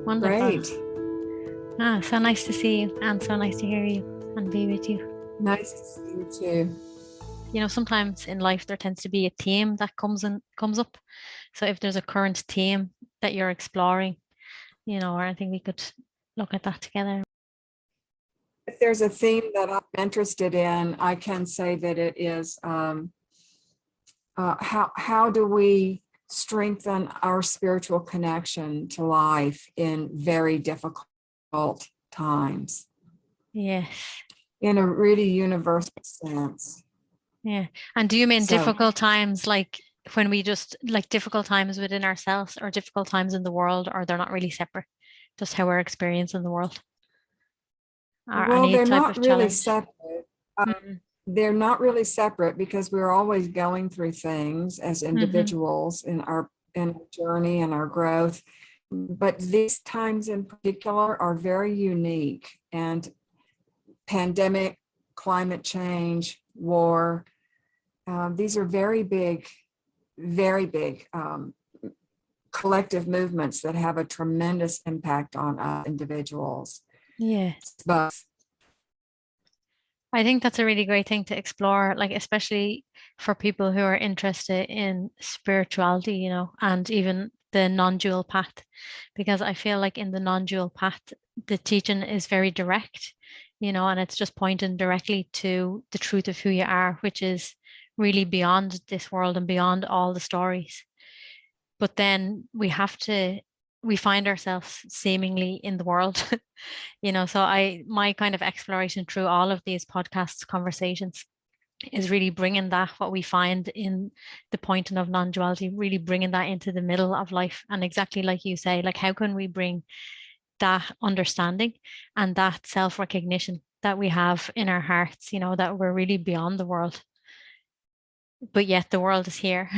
Wonderful. Great. So nice to see you, and so nice to hear you and be with you. Nice to see you too. You know, sometimes in life there tends to be a theme that comes up. So if there's a current theme that you're exploring, you know, or I think we could look at that together. If there's a theme that I'm interested in, I can say that it is how do we strengthen our spiritual connection to life in very difficult times? Yes. In a really universal sense. Yeah. And do you mean difficult times, like when we just like difficult times within ourselves, or difficult times in the world, or they're not really separate, just how we're experiencing the world? Or Well, any they're type not of really challenge? separate. Mm-hmm. They're not really separate because we're always going through things as individuals in our journey and our growth. But these times in particular are very unique, and pandemic, climate change, war, these are very big collective movements that have a tremendous impact on us individuals. Yes. But I think that's a really great thing to explore, like especially for people who are interested in spirituality, you know, and even the non-dual path, because I feel like in the non-dual path, the teaching is very direct, you know, and it's just pointing directly to the truth of who you are, which is really beyond this world and beyond all the stories. But then we find ourselves seemingly in the world. You know, so my kind of exploration through all of these podcasts conversations is really bringing that, what we find in the pointing of non-duality, really bringing that into the middle of life. And exactly like you say, like how can we bring that understanding and that self-recognition that we have in our hearts, you know, that we're really beyond the world, but yet the world is here.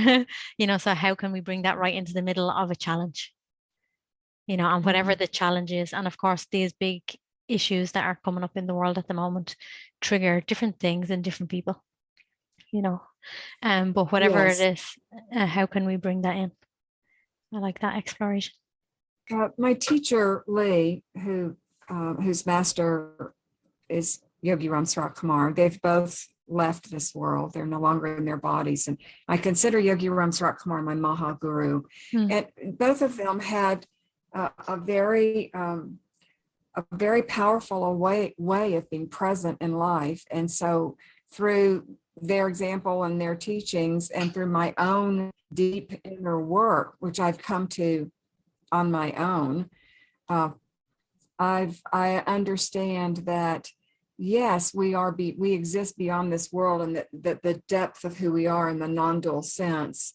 You know, so how can we bring that right into the middle of a challenge, you know, and whatever the challenge is. And of course, these big issues that are coming up in the world at the moment trigger different things in different people, you know. But whatever it is, how can we bring that in? I like that exploration. My teacher, Lee, whose master is Yogi Ramsuratkumar, they've both left this world. They're no longer in their bodies. And I consider Yogi Ramsuratkumar my mahaguru. And both of them had a very powerful way of being present in life. And so through their example and their teachings, and through my own deep inner work, which I've come to on my own, I understand that yes, we exist beyond this world, and that the depth of who we are in the non-dual sense,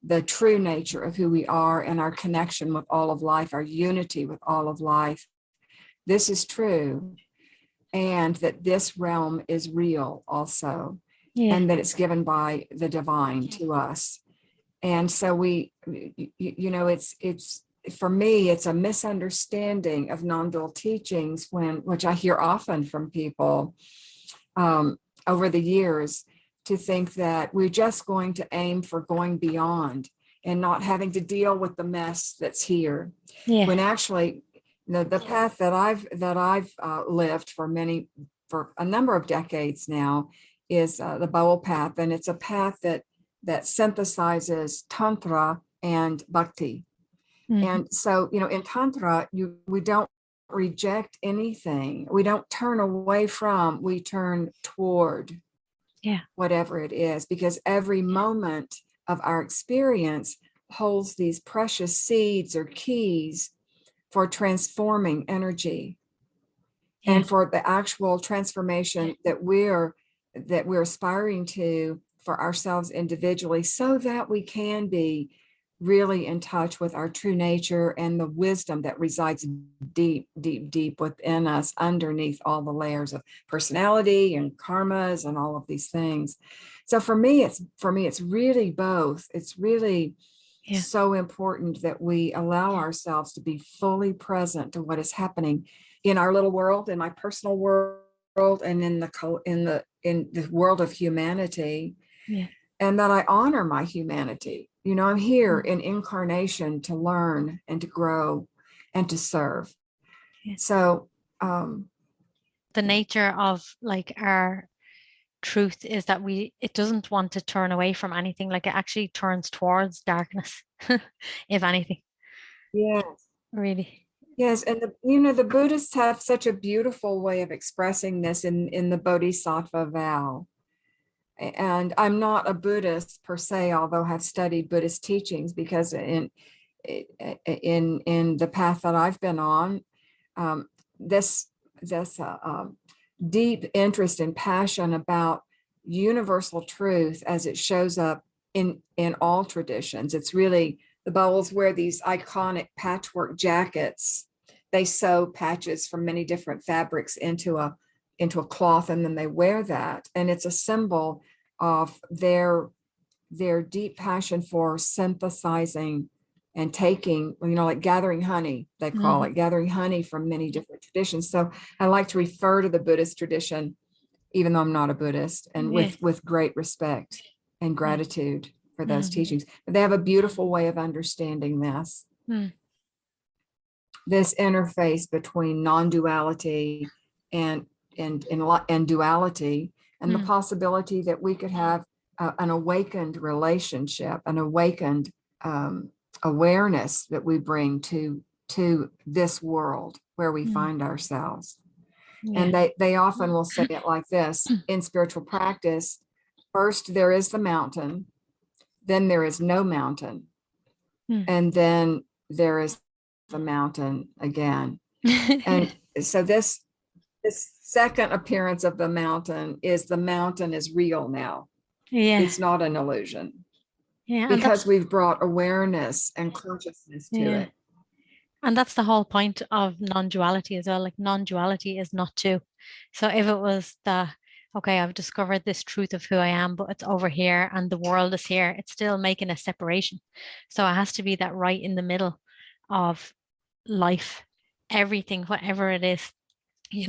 the true nature of who we are, and our connection with all of life, our unity with all of life, this is true, and that this realm is real also, and that it's given by the divine to us. And so we, you know, it's for me, it's a misunderstanding of non-dual teachings, which I hear often from people over the years, to think that we're just going to aim for going beyond and not having to deal with the mess that's here. When actually, the path that I've lived for a number of decades now is the Baul path, and it's a path that synthesizes tantra and bhakti. And so, you know, in tantra, we don't reject anything. We don't turn away from, we turn toward whatever it is, because every moment of our experience holds these precious seeds or keys for transforming energy and for the actual transformation that we're aspiring to for ourselves individually, so that we can be really in touch with our true nature and the wisdom that resides deep, deep, deep within us, underneath all the layers of personality and karmas and all of these things. So for me, it's really both. It's really so important that we allow ourselves to be fully present to what is happening in our little world, in my personal world, and in the world of humanity. And that I honor my humanity. You know, I'm here in incarnation to learn and to grow and to serve. Yeah. So the nature of like our truth is that it doesn't want to turn away from anything. Like it actually turns towards darkness, if anything. yes. Really. Yes, and the Buddhists have such a beautiful way of expressing this in the Bodhisattva vow. And I'm not a Buddhist per se, although I've studied Buddhist teachings, because in the path that I've been on, this deep interest and passion about universal truth as it shows up in all traditions. It's really, the Bauls wear these iconic patchwork jackets. They sew patches from many different fabrics into a cloth, and then they wear that. And it's a symbol of their deep passion for synthesizing and taking, like gathering honey, they call it, gathering honey from many different traditions. So I like to refer to the Buddhist tradition, even though I'm not a Buddhist, and with great respect and gratitude for those teachings. But they have a beautiful way of understanding this interface between non-duality and duality, and the possibility that we could have an awakened relationship, an awakened awareness that we bring to this world where we find ourselves. And they often will say it like this in spiritual practice: first there is the mountain, then there is no mountain, and then there is the mountain again. And so this second appearance of the mountain is real now. It's not an illusion. Because we've brought awareness and consciousness to it. And that's the whole point of non-duality as well. Like non-duality is not two. So if it was okay, I've discovered this truth of who I am, but it's over here and the world is here, it's still making a separation. So it has to be that right in the middle of life, everything, whatever it is,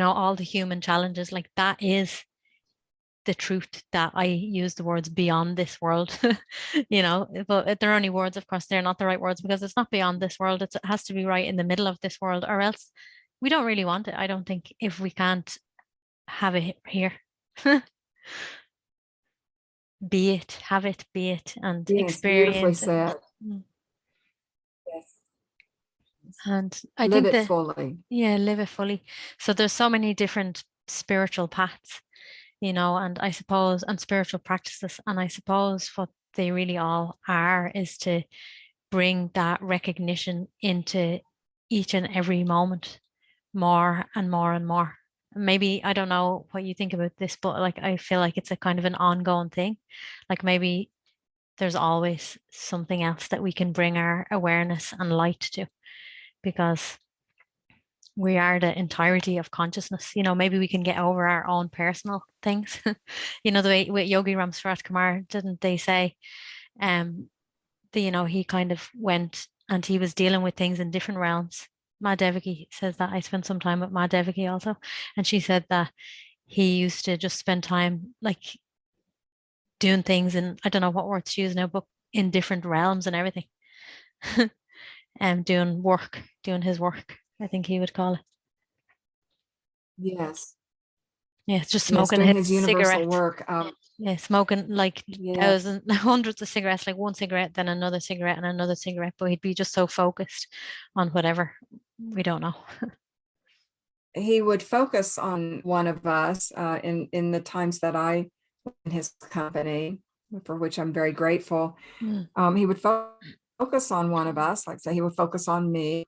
all the human challenges, like that is the truth. That I use the words beyond this world, but they're only words, of course, they're not the right words, because it's not beyond this world. It has to be right in the middle of this world, or else we don't really want it, I don't think, if we can't have it here. Have it, be it, and experience beautifully said. Yes. And I live think it fully. Live it fully. So there's so many different spiritual paths, and I suppose, and spiritual practices. And I suppose what they really all are is to bring that recognition into each and every moment more and more and more. Maybe, I don't know what you think about this, but like, I feel like it's a kind of an ongoing thing. Like maybe there's always something else that we can bring our awareness and light to, because we are the entirety of consciousness. Maybe we can get over our own personal things. The way with Yogi Ramsuratkumar, didn't they say, he kind of went and he was dealing with things in different realms. Ma Devaki says that. I spent some time with Ma Devaki also, and she said that he used to just spend time like doing things, and I don't know what words to use now, but in different realms and everything. And doing his work, I think he would call it. Yes. Yeah, it's just smoking his universal cigarette. Work. Yeah, smoking like thousands, hundreds of cigarettes, like one cigarette, then another cigarette and another cigarette. But he'd be just so focused on whatever. We don't know. He would focus on one of us in the times that I was in his company, for which I'm very grateful. He would focus on one of us, like say he would focus on me,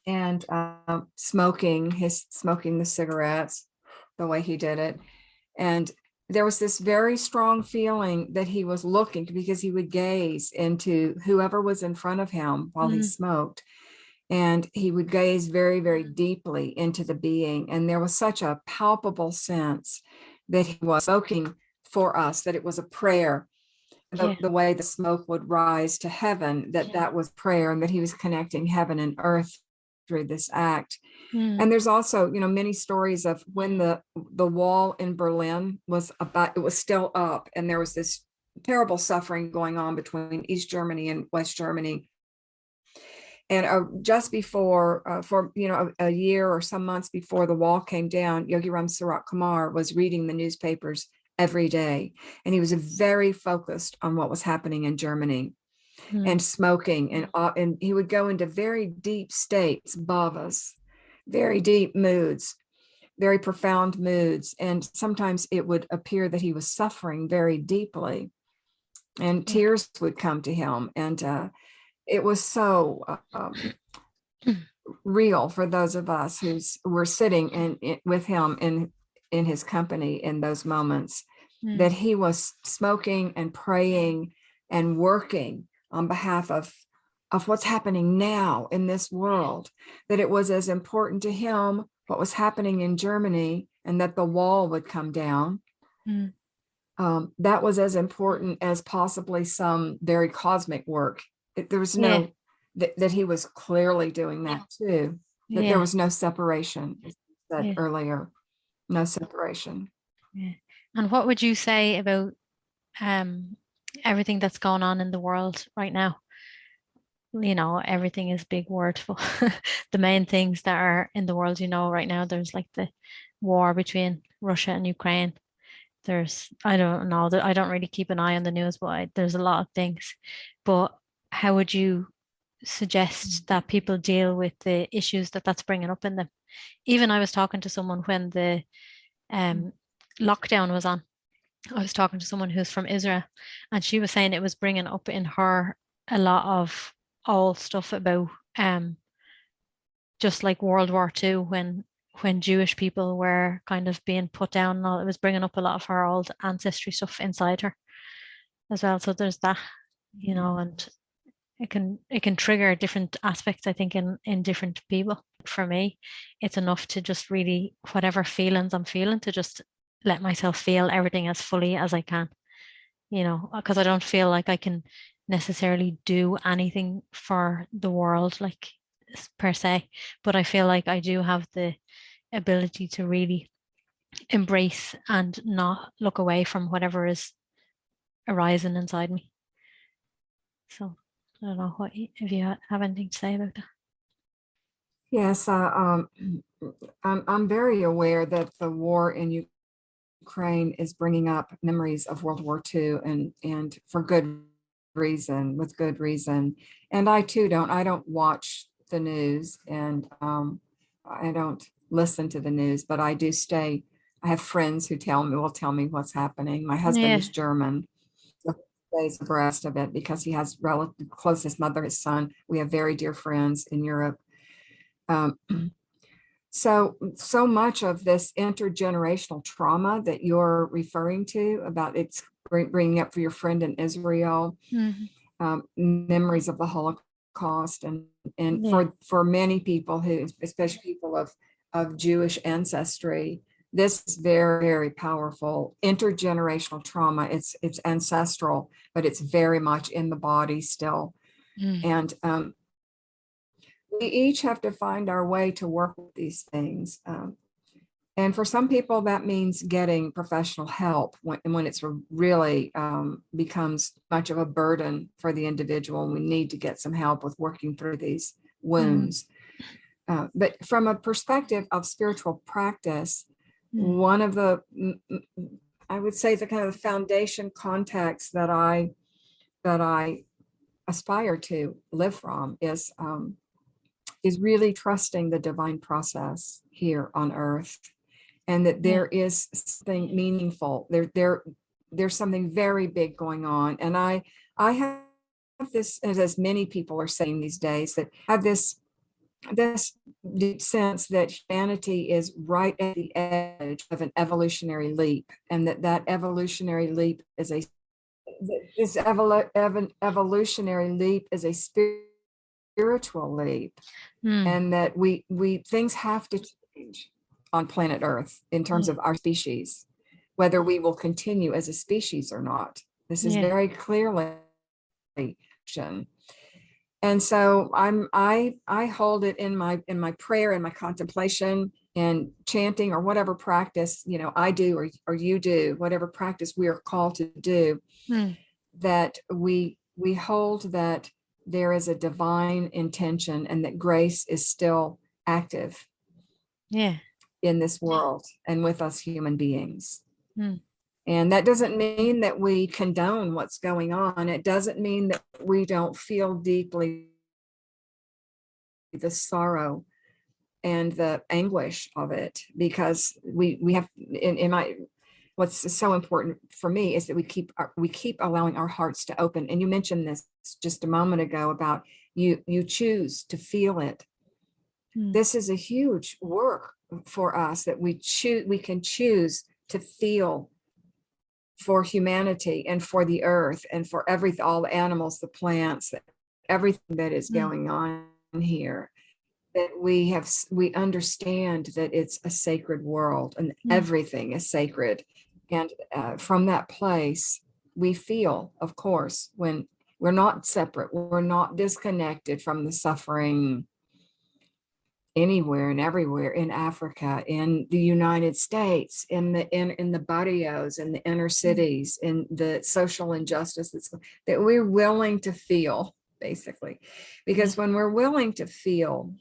and smoking the cigarettes the way he did it. And there was this very strong feeling that he was looking, because he would gaze into whoever was in front of him while he smoked. And he would gaze very, very deeply into the being. And there was such a palpable sense that he was smoking for us, that it was a prayer. The way the smoke would rise to heaven, that was prayer, and that he was connecting heaven and earth through this act. And there's also, many stories of when the wall in Berlin it was still up, and there was this terrible suffering going on between East Germany and West Germany. And just before, for a year or some months before the wall came down, Yogi Ramsuratkumar was reading the newspapers every day, and he was very focused on what was happening in Germany and smoking, and he would go into very deep states, bhavas, very deep moods, very profound moods, and sometimes it would appear that he was suffering very deeply, and tears would come to him, and it was so real for those of us who were sitting with him in his company in those moments, that he was smoking and praying and working on behalf of what's happening now in this world, that it was as important to him what was happening in Germany and that the wall would come down. That was as important as possibly some very cosmic work. There was no, that he was clearly doing that too, that there was no separation, as I said earlier, no separation. And what would you say about everything that's going on in the world right now? Everything is big word for the main things that are in the world, right now. There's like the war between Russia and Ukraine. I don't know, I don't really keep an eye on the news, but there's a lot of things. But how would you suggest that people deal with the issues that's bringing up in them? Even I was talking to someone when the lockdown was on. I was talking to someone who's from Israel, and she was saying it was bringing up in her a lot of old stuff about just like World War II, when Jewish people were kind of being put down and all. It was bringing up a lot of her old ancestry stuff inside her as well. So there's that, and it can trigger different aspects, I think, in different people. For me, it's enough to just really, whatever feelings I'm feeling, to just let myself feel everything as fully as I can, because I don't feel like I can necessarily do anything for the world, like, per se, but I feel like I do have the ability to really embrace and not look away from whatever is arising inside me. So I don't know if you have anything to say about that. Yes, I'm very aware that the war in Ukraine is bringing up memories of World War II, and for good reason, with good reason. And I too I don't watch the news, and I don't listen to the news, but I do stay. I have friends who will tell me what's happening. My husband is German, so he stays abreast of it because he has relative close, his mother, his son. We have very dear friends in Europe. So much of this intergenerational trauma that you're referring to, about it's bringing up for your friend in Israel, memories of the Holocaust, and for many people who, especially people of Jewish ancestry, this is very, very powerful intergenerational trauma. It's ancestral, but it's very much in the body still. And we each have to find our way to work with these things. And for some people, that means getting professional help when it's really becomes much of a burden for the individual. We need to get some help with working through these wounds. But from a perspective of spiritual practice, one of the, I would say, the kind of foundation contexts that I aspire to live from is really trusting the divine process here on earth, and that there is something meaningful. There's something very big going on. And I have this, as many people are saying these days, that have this deep sense that humanity is right at the edge of an evolutionary leap, and that evolutionary leap is evolutionary leap is a spiritual leap, and that we things have to change on planet Earth in terms of our species, whether we will continue as a species or not. This is very clearly. And so I hold it in my prayer and my contemplation and chanting, or whatever practice I do or you do, whatever practice we are called to do, that we hold that there is a divine intention and that grace is still active in this world and with us human beings. And that doesn't mean that we condone what's going on. It doesn't mean that we don't feel deeply the sorrow and the anguish of it, because we have in my, what's so important for me is that we keep allowing our hearts to open. And you mentioned this just a moment ago about you choose to feel it. This is a huge work for us, that we can choose to feel for humanity and for the earth and for all the animals, the plants, everything that is going on here. That we understand that it's a sacred world and everything is sacred. And from that place, we feel, of course, when we're not separate, we're not disconnected from the suffering anywhere and everywhere, in Africa, in the United States, in the barrios, in the inner cities, in the social injustice that we're willing to feel, basically. Because when we're willing to feel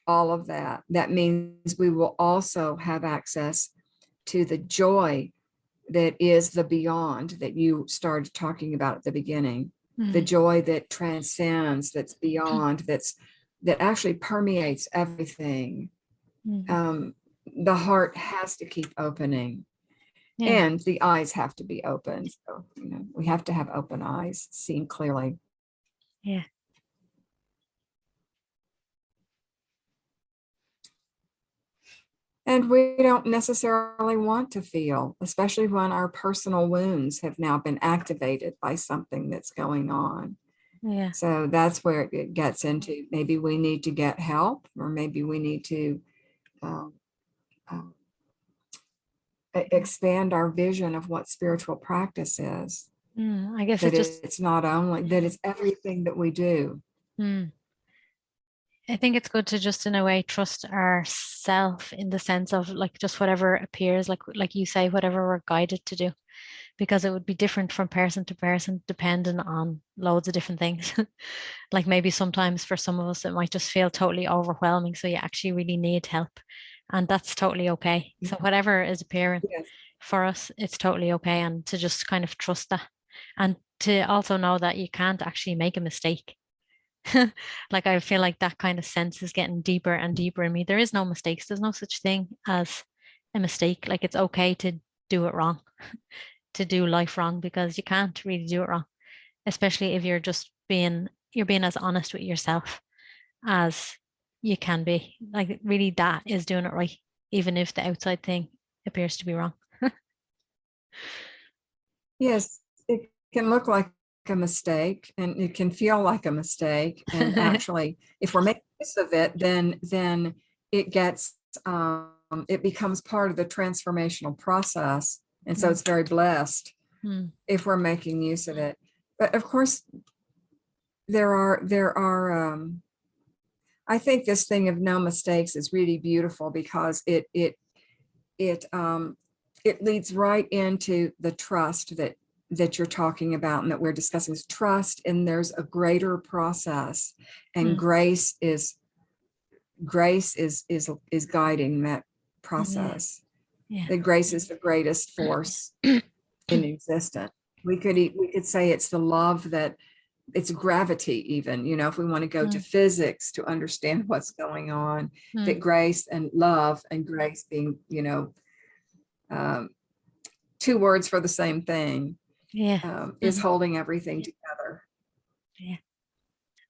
all of that, that means we will also have access to the joy that is the beyond that you started talking about at the beginning. The joy that transcends, that's beyond, that actually permeates everything. The heart has to keep opening, and the eyes have to be open. So, we have to have open eyes, seeing clearly. And we don't necessarily want to feel, especially when our personal wounds have now been activated by something that's going on. So that's where it gets into, maybe we need to get help, or maybe we need to expand our vision of what spiritual practice is. I guess that it's not only that, it's everything that we do. I think it's good to just in a way trust ourself, in the sense of like just whatever appears, like you say, whatever we're guided to do, because it would be different from person to person, depending on loads of different things. Like maybe sometimes for some of us, it might just feel totally overwhelming. So you actually really need help, and that's totally okay. So whatever is appearing for us, it's totally okay. And to just kind of trust that, and to also know that you can't actually make a mistake. Like I feel like that kind of sense is getting deeper and deeper in me. There is no mistakes. There's no such thing as a mistake. Like it's okay to do it wrong, to do life wrong, because you can't really do it wrong, especially if you're being as honest with yourself as you can be. Like really, that is doing it right, even if the outside thing appears to be wrong. Yes, it can look like a mistake, and it can feel like a mistake. And actually, if we're making use of it, then it gets it becomes part of the transformational process. And so it's very blessed if we're making use of it. But of course, there are I think this thing of no mistakes is really beautiful, because it leads right into the trust that you're talking about and that we're discussing, is trust. And there's a greater process, and grace is guiding that process. The grace is the greatest force in existence. We could say it's the love, that it's gravity, even, if we want to go to physics to understand what's going on, that grace and love, and grace being, two words for the same thing, is holding everything together.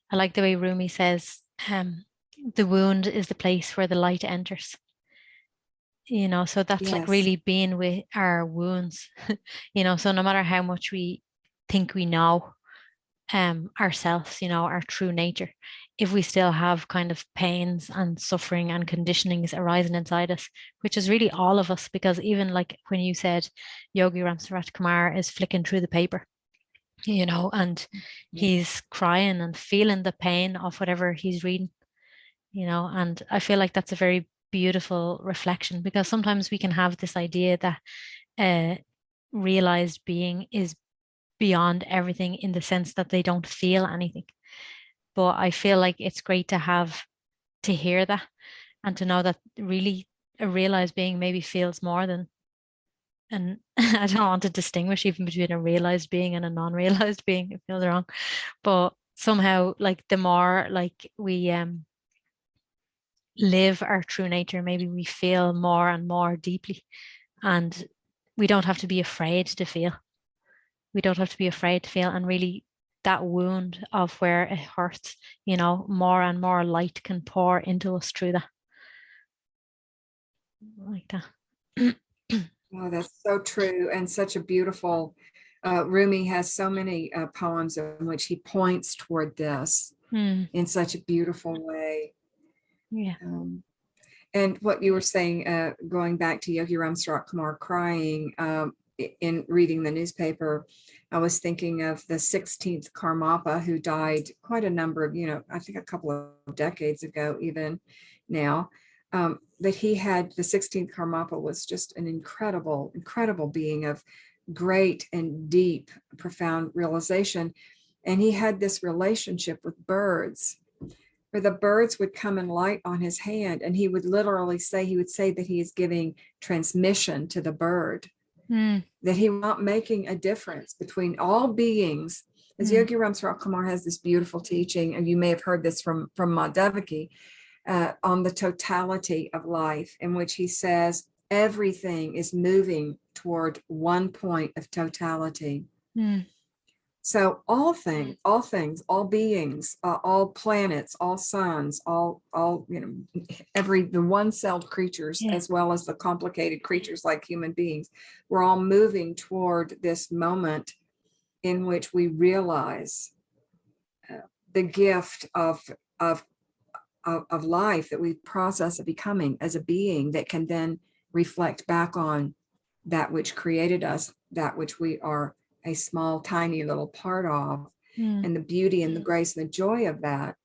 I like the way Rumi says, the wound is the place where the light enters. So that's like really being with our wounds. So no matter how much we think we know ourselves, our true nature, if we still have kind of pains and suffering and conditionings arising inside us, which is really all of us, because even like when you said Yogi Ramsuratkumar is flicking through the paper, and he's crying and feeling the pain of whatever he's reading, and I feel like that's a very beautiful reflection, because sometimes we can have this idea that realized being is beyond everything, in the sense that they don't feel anything. But I feel like it's great to hear that and to know that really a realized being maybe feels more than, and I don't want to distinguish even between a realized being and a non-realized being. It feels wrong. But somehow like the more like we live our true nature, maybe we feel more and more deeply. And we don't have to be afraid to feel. We don't have to be afraid to feel. And really, that wound of where it hurts, more and more light can pour into us through that. Like that. Oh, that's so true, and such a beautiful. Rumi has so many poems in which he points toward this in such a beautiful way. Yeah. And what you were saying, going back to Yogi Ramsuratkumar crying in reading the newspaper, I was thinking of the 16th Karmapa, who died quite a number of, I think a couple of decades ago, even now. That he had, the 16th Karmapa was just an incredible, incredible being of great and deep, profound realization. And he had this relationship with birds, where the birds would come and light on his hand, and he would literally say, that he is giving transmission to the bird, that he was not making a difference between all beings. As Yogi Ramsuratkumar has this beautiful teaching, and you may have heard this from Madhavaki, on the totality of life, in which he says everything is moving toward one point of totality. So all things, all beings, all planets, all suns, all the one-celled creatures, as well as the complicated creatures like human beings, we're all moving toward this moment in which we realize the gift of life that we process of becoming as a being that can then reflect back on that which created us, that which we are a small, tiny little part of, and the beauty and the grace and the joy of that.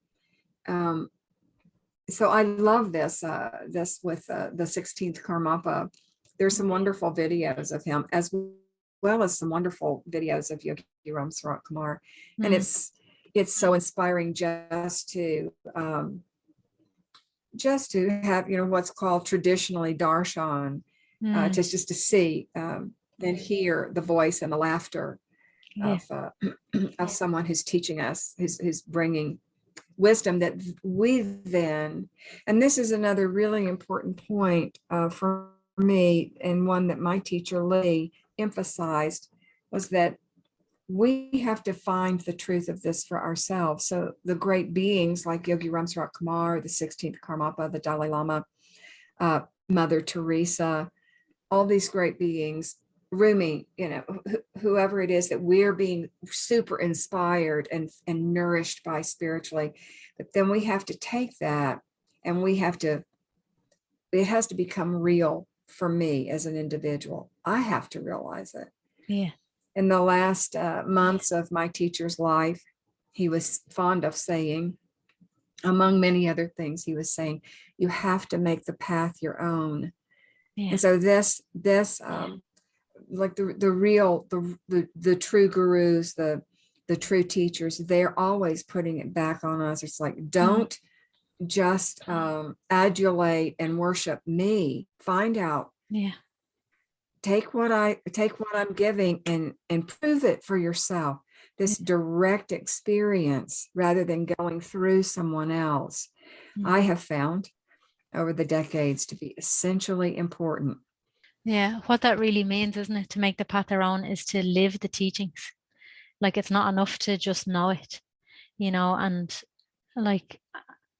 So I love this with the 16th Karmapa. There's some wonderful videos of him, as well as some wonderful videos of Yogi Ramsuratkumar. And it's so inspiring just to have, what's called traditionally darshan, just to see and hear the voice and the laughter of someone who's teaching us, who's bringing wisdom that we then, and this is another really important point for me, and one that my teacher Lee emphasized, was that we have to find the truth of this for ourselves. So the great beings like Yogi Ramsuratkumar, the 16th Karmapa, the Dalai Lama, Mother Teresa, all these great beings, Rumi, whoever it is that we're being super inspired and nourished by spiritually, but then we have to take that and it has to become real for me as an individual. I have to realize it. Yeah. In the last months of my teacher's life, he was fond of saying, among many other things, he was saying, you have to make the path your own. Yeah. And so this like the true gurus, the true teachers, they're always putting it back on us. It's like, don't just adulate and worship me. Find out. Yeah. Take what I'm giving and prove it for yourself. This direct experience rather than going through someone else, I have found over the decades to be essentially important. Yeah, what that really means, isn't it, to make the path our own, is to live the teachings. Like, it's not enough to just know it, and like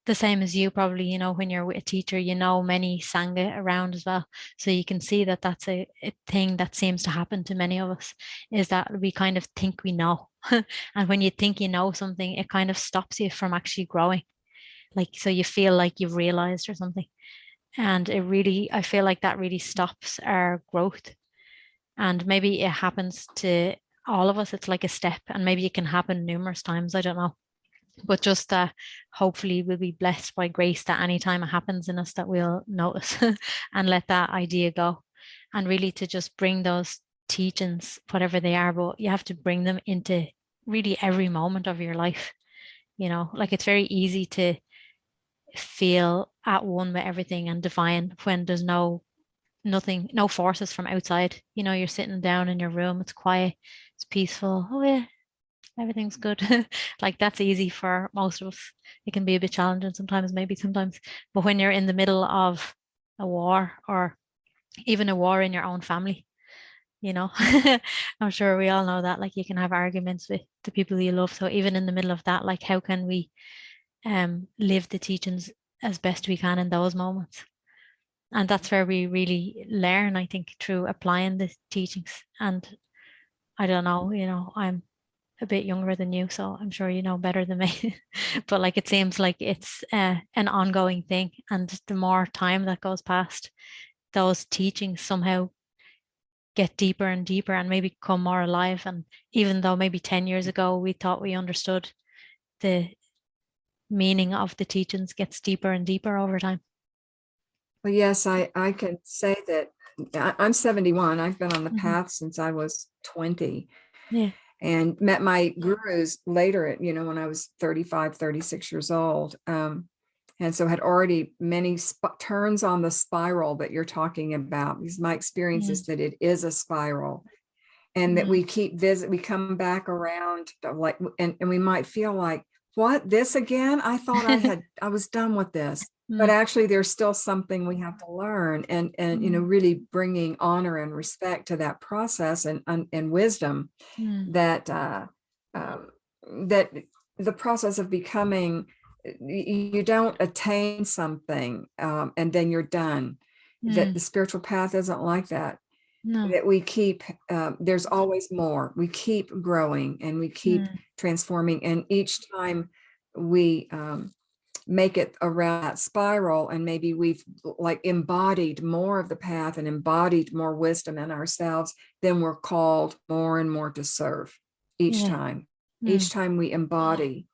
the same as you probably, when you're with a teacher, many Sangha around as well. So you can see that that's a thing that seems to happen to many of us, is that we kind of think we know. And when you think you know something, it kind of stops you from actually growing. Like, so you feel like you've realized or something. And I feel like that really stops our growth. And maybe it happens to all of us. It's like a step, and maybe it can happen numerous times. I don't know. But just that hopefully we'll be blessed by grace that anytime it happens in us, that we'll notice and let that idea go. And really to just bring those teachings, whatever they are, but you have to bring them into really every moment of your life. like it's very easy to feel at one with everything and divine when there's nothing, no forces from outside. You're sitting down in your room, it's quiet, it's peaceful. Oh yeah, everything's good. Like that's easy for most of us. It can be a bit challenging sometimes, maybe sometimes. But when you're in the middle of a war or even a war in your own family, I'm sure we all know that. Like you can have arguments with the people you love. So even in the middle of that, like how can we live the teachings as best we can in those moments? And that's where we really learn, I think, through applying the teachings. And I don't know, I'm a bit younger than you, so I'm sure you know better than me. But like it seems like it's an ongoing thing, and the more time that goes past, those teachings somehow get deeper and deeper and maybe become more alive. And even though maybe 10 years ago we thought we understood, the meaning of the teachings gets deeper and deeper over time. Well, yes, I can say that I'm 71. I've been on the Mhm. path since I was 20 Yeah. and met my gurus later, when I was 35, 36 years old. And so had already many turns on the spiral that you're talking about, because my experience is that it is a spiral, and that we keep we come back around, like, and we might feel like, what, this again? I thought I was done with this. But actually there's still something we have to learn, and really bringing honor and respect to that process, and wisdom that that the process of becoming, you don't attain something and then you're done. That the spiritual path isn't like that. No. That we keep, there's always more. We keep growing and we keep transforming, and each time we make it around that spiral, and maybe we've like embodied more of the path and embodied more wisdom in ourselves, then we're called more and more to serve each Yeah. time we embody.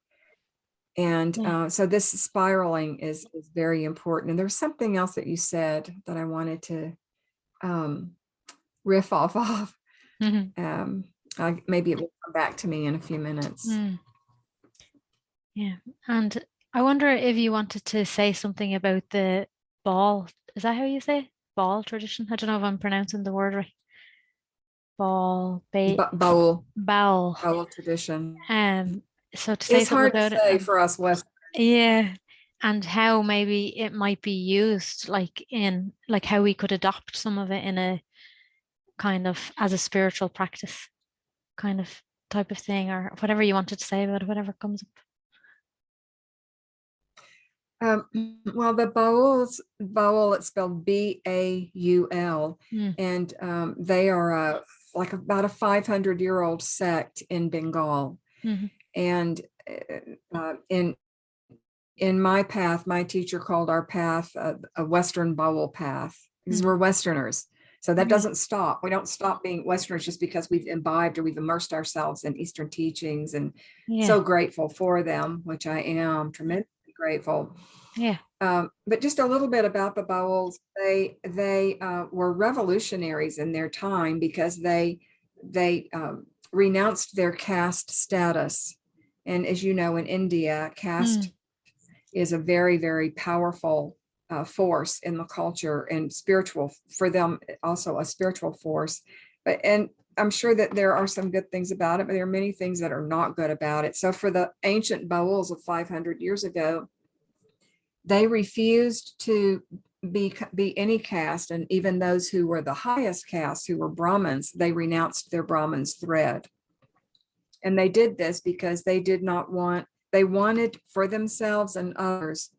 And so this spiraling is very important. And there's something else that you said that I wanted to riff off of. Maybe it will come back to me in a few minutes. Yeah. And I wonder if you wanted to say something about the Baul. Is that how you say it? Baul tradition? I don't know if I'm pronouncing the word right. Baul, Baul Baul. tradition. So to say It's something hard to about say it, for us West. yeah, and how maybe it might be used, like in like how we could adopt some of it in a kind of as a spiritual practice, kind of type of thing, or whatever you wanted to say about it, whatever comes up. Well, the Baul, it's spelled Baul, and they are like about a 500-year-old sect in Bengal. And in my path, my teacher called our path a Western Baul path, because we're Westerners. So that doesn't stop. We don't stop being Westerners just because we've imbibed or we've immersed ourselves in Eastern teachings, and so grateful for them, which I am tremendously grateful. Yeah. But just a little bit about the Bauls. They were revolutionaries in their time, because they renounced their caste status. And as you know, in India, caste is a very, very powerful force in the culture, and spiritual for them, also a spiritual force. And I'm sure that there are some good things about it, but there are many things that are not good about it. So for the ancient Bauls of 500 years ago, they refused to be any caste, and even those who were the highest caste, who were Brahmins, they renounced their Brahmin's thread. And they did this because they wanted for themselves and others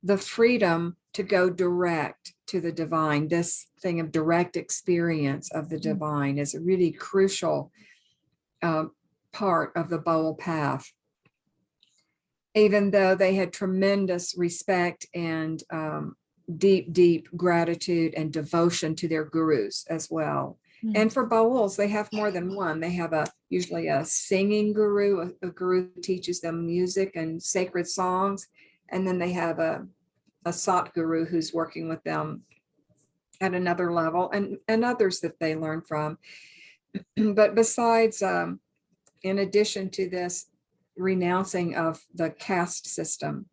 the freedom to go direct to the divine. This thing of direct experience of the divine is a really crucial part of the Baul path. Even though they had tremendous respect and deep, deep gratitude and devotion to their gurus as well. And for Bauls, they have more than one. They have usually a singing guru, a guru who teaches them music and sacred songs. And then they have a Sat guru who's working with them at another level, and others that they learn from. But besides, in addition to this, renouncing of the caste system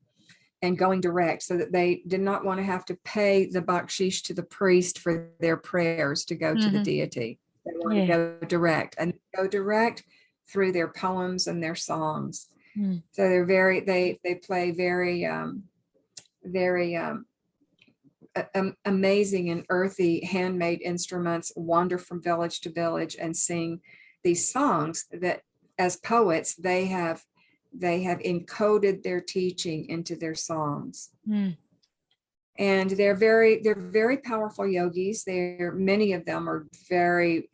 and going direct, so that they did not want to have to pay the bakshish to the priest for their prayers to go to the deity. They want to go direct, and go direct through their poems and their songs. So they're very, they play very, very amazing and earthy handmade instruments, wander from village to village and sing these songs that, as poets, they have encoded their teaching into their songs. And they're very powerful yogis. Many of them are very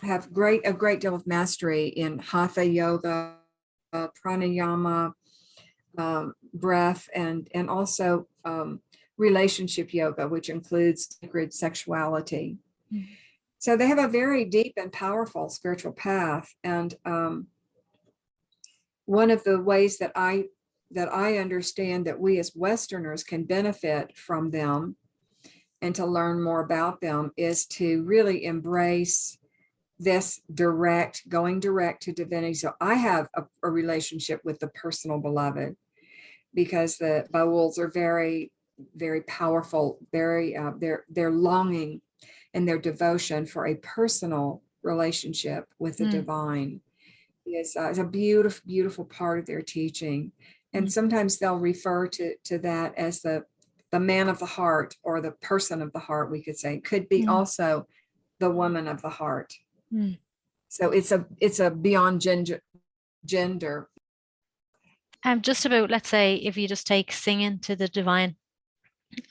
have a great deal of mastery in hatha yoga, pranayama, breath, and also relationship yoga, which includes sacred sexuality. So they have a very deep and powerful spiritual path. And one of the ways that I understand that we as Westerners can benefit from them and to learn more about them is to really embrace this going direct to divinity. So I have a relationship with the personal beloved, because the Bauls are very, very powerful, very their longing and their devotion for a personal relationship with the divine is a beautiful, beautiful part of their teaching. And sometimes they'll refer to that as the man of the heart, or the person of the heart, we could say. Could be also the woman of the heart. So it's a beyond gender. Just about, let's say, if you just take singing to the divine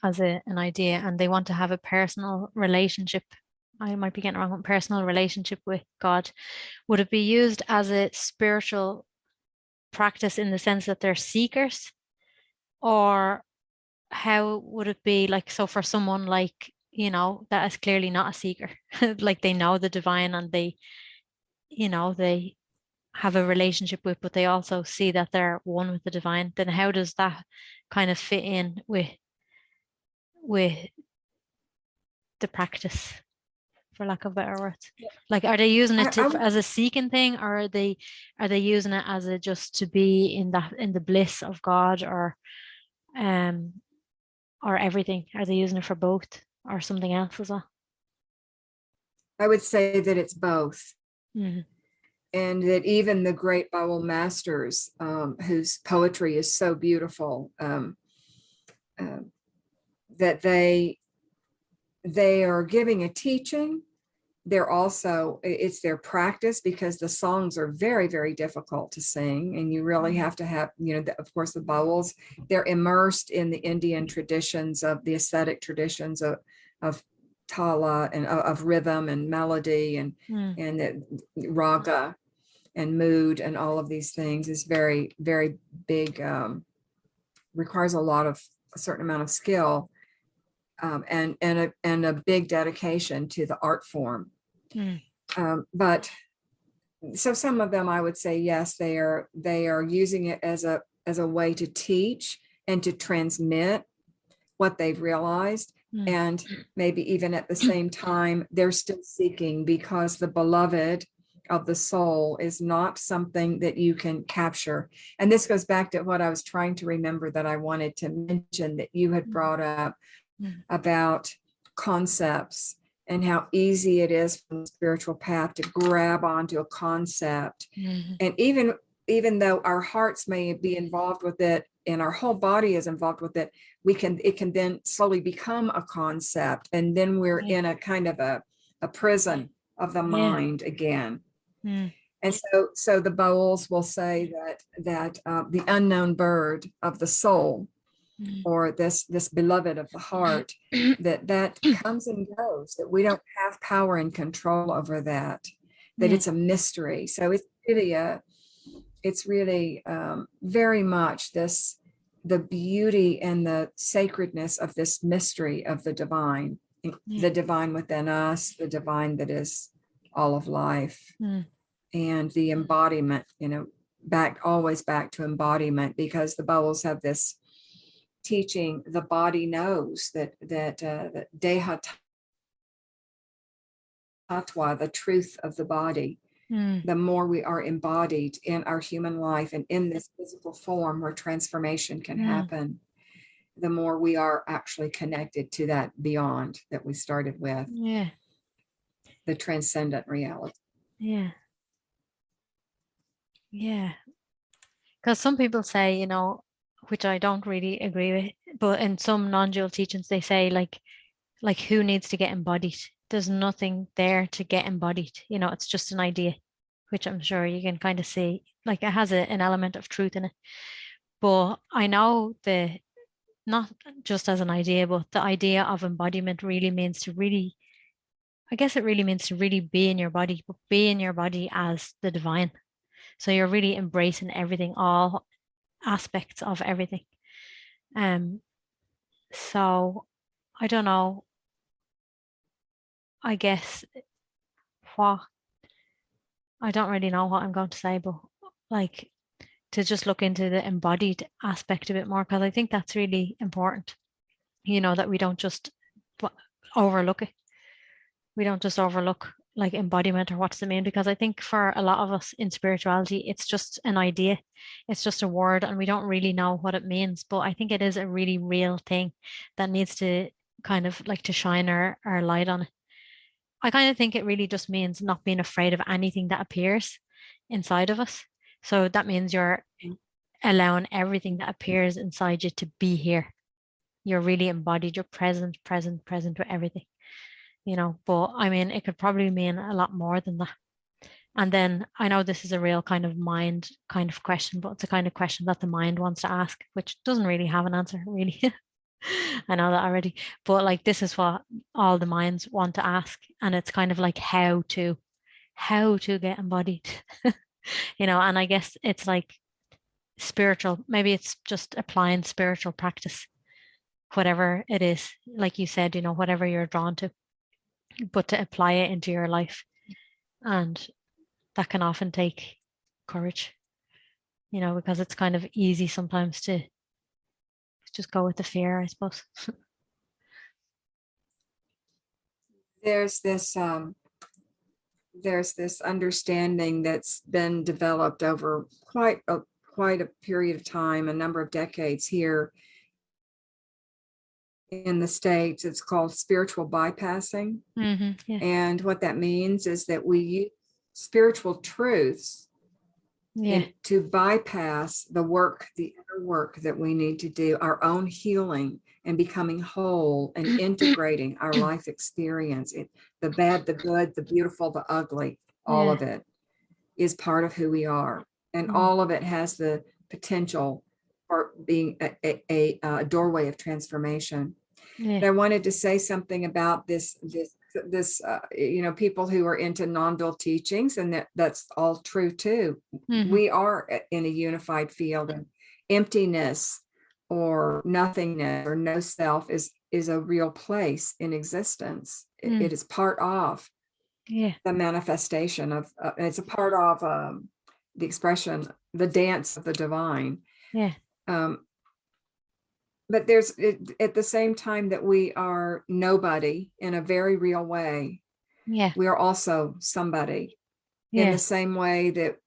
as an idea, and they want to have a personal relationship, I might be getting it wrong, personal relationship with God, would it be used as a spiritual practice in the sense that they're seekers? Or how would it be, like, so for someone like, that is clearly not a seeker, like they know the divine and they have a relationship with, but they also see that they're one with the divine, then how does that kind of fit in with the practice, for lack of better words? Like, are they using it as a seeking thing, or are they using it as a just to be in the bliss of God, or everything? Are they using it for both, or something else as well? I would say that it's both. And that even the great Baul masters, whose poetry is so beautiful, that they are giving a teaching. They're also, it's their practice, because the songs are very, very difficult to sing, and you really have to have, of course, the Bauls, they're immersed in the Indian traditions, of the ascetic traditions of tala and of rhythm and melody and the raga and mood, and all of these things is very, very big, requires a certain amount of skill, and a big dedication to the art form. But so some of them, I would say, yes, they are using it as a way to teach and to transmit what they've realized. And maybe even at the same time, they're still seeking, because the beloved of the soul is not something that you can capture. And this goes back to what I was trying to remember that I wanted to mention, that you had brought up about concepts, and how easy it is from the spiritual path to grab onto a concept. And even though our hearts may be involved with it and our whole body is involved with it, it can then slowly become a concept, and then we're in a kind of a prison of the mind again. And so the Bauls will say that the unknown bird of the soul, or this beloved of the heart, that comes and goes, that we don't have power and control over that it's a mystery. So it's really very much the beauty and the sacredness of this mystery of the divine, the divine within us, the divine that is all of life, and the embodiment, always back to embodiment, because the Bauls have this teaching, the body knows that deha tatwa, the truth of the body, the more we are embodied in our human life and in this physical form where transformation can happen, the more we are actually connected to that beyond that we started with. Yeah. The transcendent reality. Yeah. Yeah. Because some people say, you know, which I don't really agree with, but in some non-dual teachings, they say like who needs to get embodied? There's nothing there to get embodied. You know, it's just an idea, which I'm sure you can kind of see, like it has an element of truth in it. But I know not just as an idea, but the idea of embodiment really means to really, I guess it really means to really be in your body, but be in your body as the divine. So you're really embracing everything, all aspects of everything. So I don't know. I guess what I don't really know what I'm going to say, but like to just look into the embodied aspect a bit more, because I think that's really important, you know, that we don't just overlook it. We don't just overlook like embodiment or what's the mean, because I think for a lot of us in spirituality, it's just an idea, it's just a word, and we don't really know what it means. But I think it is a really real thing that needs to kind of like to shine our light on it. I kind of think it really just means not being afraid of anything that appears inside of us. So that means you're allowing everything that appears inside you to be here. You're really embodied, you're present, present, present with everything, you know. But I mean, it could probably mean a lot more than that. And then I know this is a real kind of mind kind of question, but it's a kind of question that the mind wants to ask, which doesn't really have an answer, really. I know that already. But like this is what all the minds want to ask. And it's kind of like how to get embodied. You know, and I guess it's like spiritual, maybe it's just applying spiritual practice, whatever it is, like you said, you know, whatever you're drawn to, but to apply it into your life. And that can often take courage, you know, because it's kind of easy sometimes to just go with the fear, I suppose. There's this understanding that's been developed over quite a period of time, a number of decades here in the States. It's called spiritual bypassing. Yeah. And what that means is that we use spiritual truths Yeah. to bypass the inner work that we need to do, our own healing and becoming whole and integrating our life experience. The bad, the good, the beautiful, the ugly, all of it is part of who we are. And all of it has the potential for being a doorway of transformation. Yeah. I wanted to say something about this, you know, people who are into non-dual teachings, and that's all true too. We are in a unified field, and emptiness or nothingness or no self is a real place in existence. It is part of the manifestation of, it's a part of the expression, the dance of the divine. But there's at the same time that we are nobody in a very real way. We are also somebody. In the same way that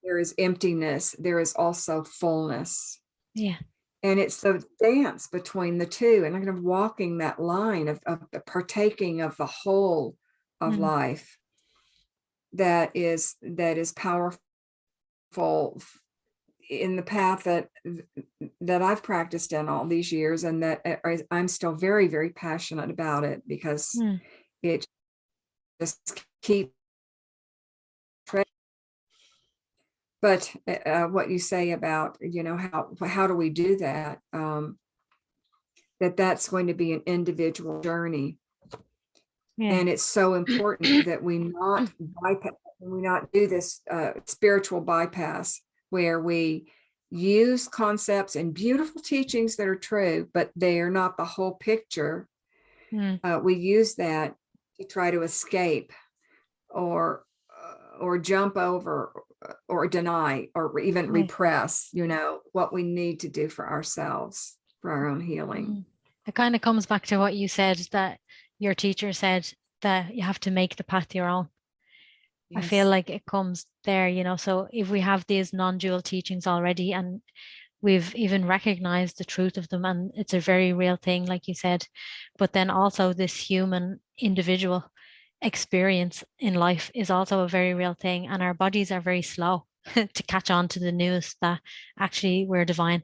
there is emptiness, there is also fullness. And it's the dance between the two, and kind of walking that line of partaking of the whole of life that is powerful in the path that I've practiced in all these years, and that I'm still very, very passionate about it, because it just keeps. But what you say about, you know, how do we do that? That's going to be an individual journey, and it's so important that we not do this spiritual bypass where we use concepts and beautiful teachings that are true, but they are not the whole picture. We use that to try to escape or jump over or deny or even repress, you know, what we need to do for ourselves, for our own healing. It kind of comes back to what you said, that your teacher said, that you have to make the path your own. I feel Yes. like it comes there, so if we have these non-dual teachings already and we've even recognized the truth of them and it's a very real thing, like you said, but then also this human individual experience in life is also a very real thing, and our bodies are very slow to catch on to the news that actually we're divine,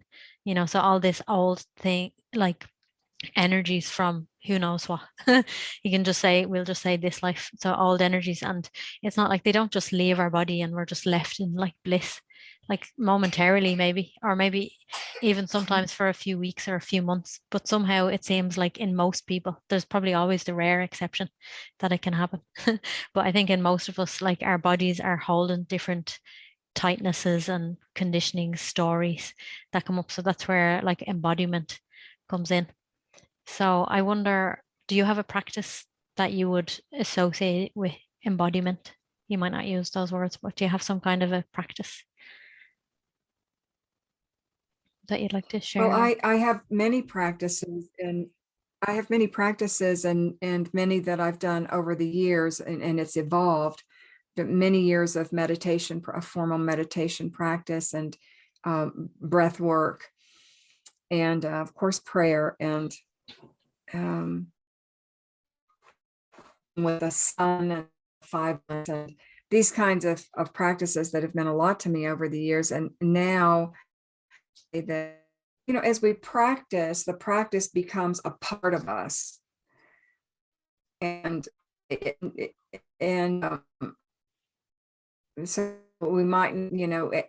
so all this old thing, like energies from who knows what. You can just say, we'll just say this life, so old energies, and it's not like they don't just leave our body and we're just left in like bliss, like momentarily maybe, or maybe even sometimes for a few weeks or a few months, but somehow it seems like in most people, there's probably always the rare exception that it can happen. But I think in most of us, like our bodies are holding different tightnesses and conditioning stories that come up, so that's where like embodiment comes in. So I wonder, do you have a practice that you would associate with embodiment? You might not use those words, but do you have some kind of a practice that you'd like to Well, share? I have many practices, and many that I've done over the years, and it's evolved, but many years of meditation, a formal meditation practice, and breath work, and of course prayer, and um, with the sun and 5 months, and these kinds of practices that have meant a lot to me over the years. And now that, as we practice, the practice becomes a part of us. And and so we might,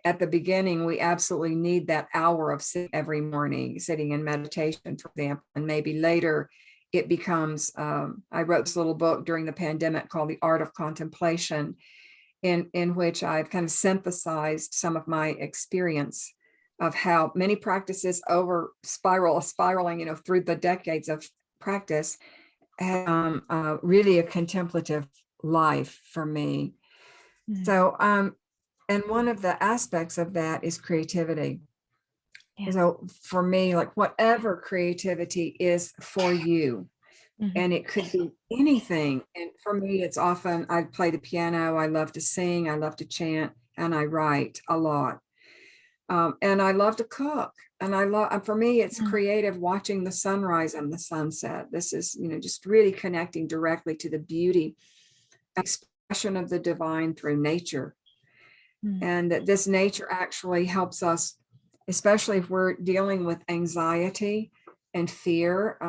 at the beginning, we absolutely need that hour of sitting every morning, sitting in meditation, for example. And maybe later it becomes, I wrote this little book during the pandemic called The Art of Contemplation, in which I've kind of synthesized some of my experience of how many practices spiraling, through the decades of practice, really a contemplative life for me. Mm, So, and one of the aspects of that is creativity. yeah. So for me, like whatever creativity is for you, Mhm. and it could be anything. And for me, it's often I play the piano, I love to sing, I love to chant, and I write a lot. And I love to cook. And for me, it's Mm, creative watching the sunrise and the sunset. This is, just really connecting directly to the beauty, expression of the divine through nature. mm, And that this nature actually helps us, especially if we're dealing with anxiety and fear,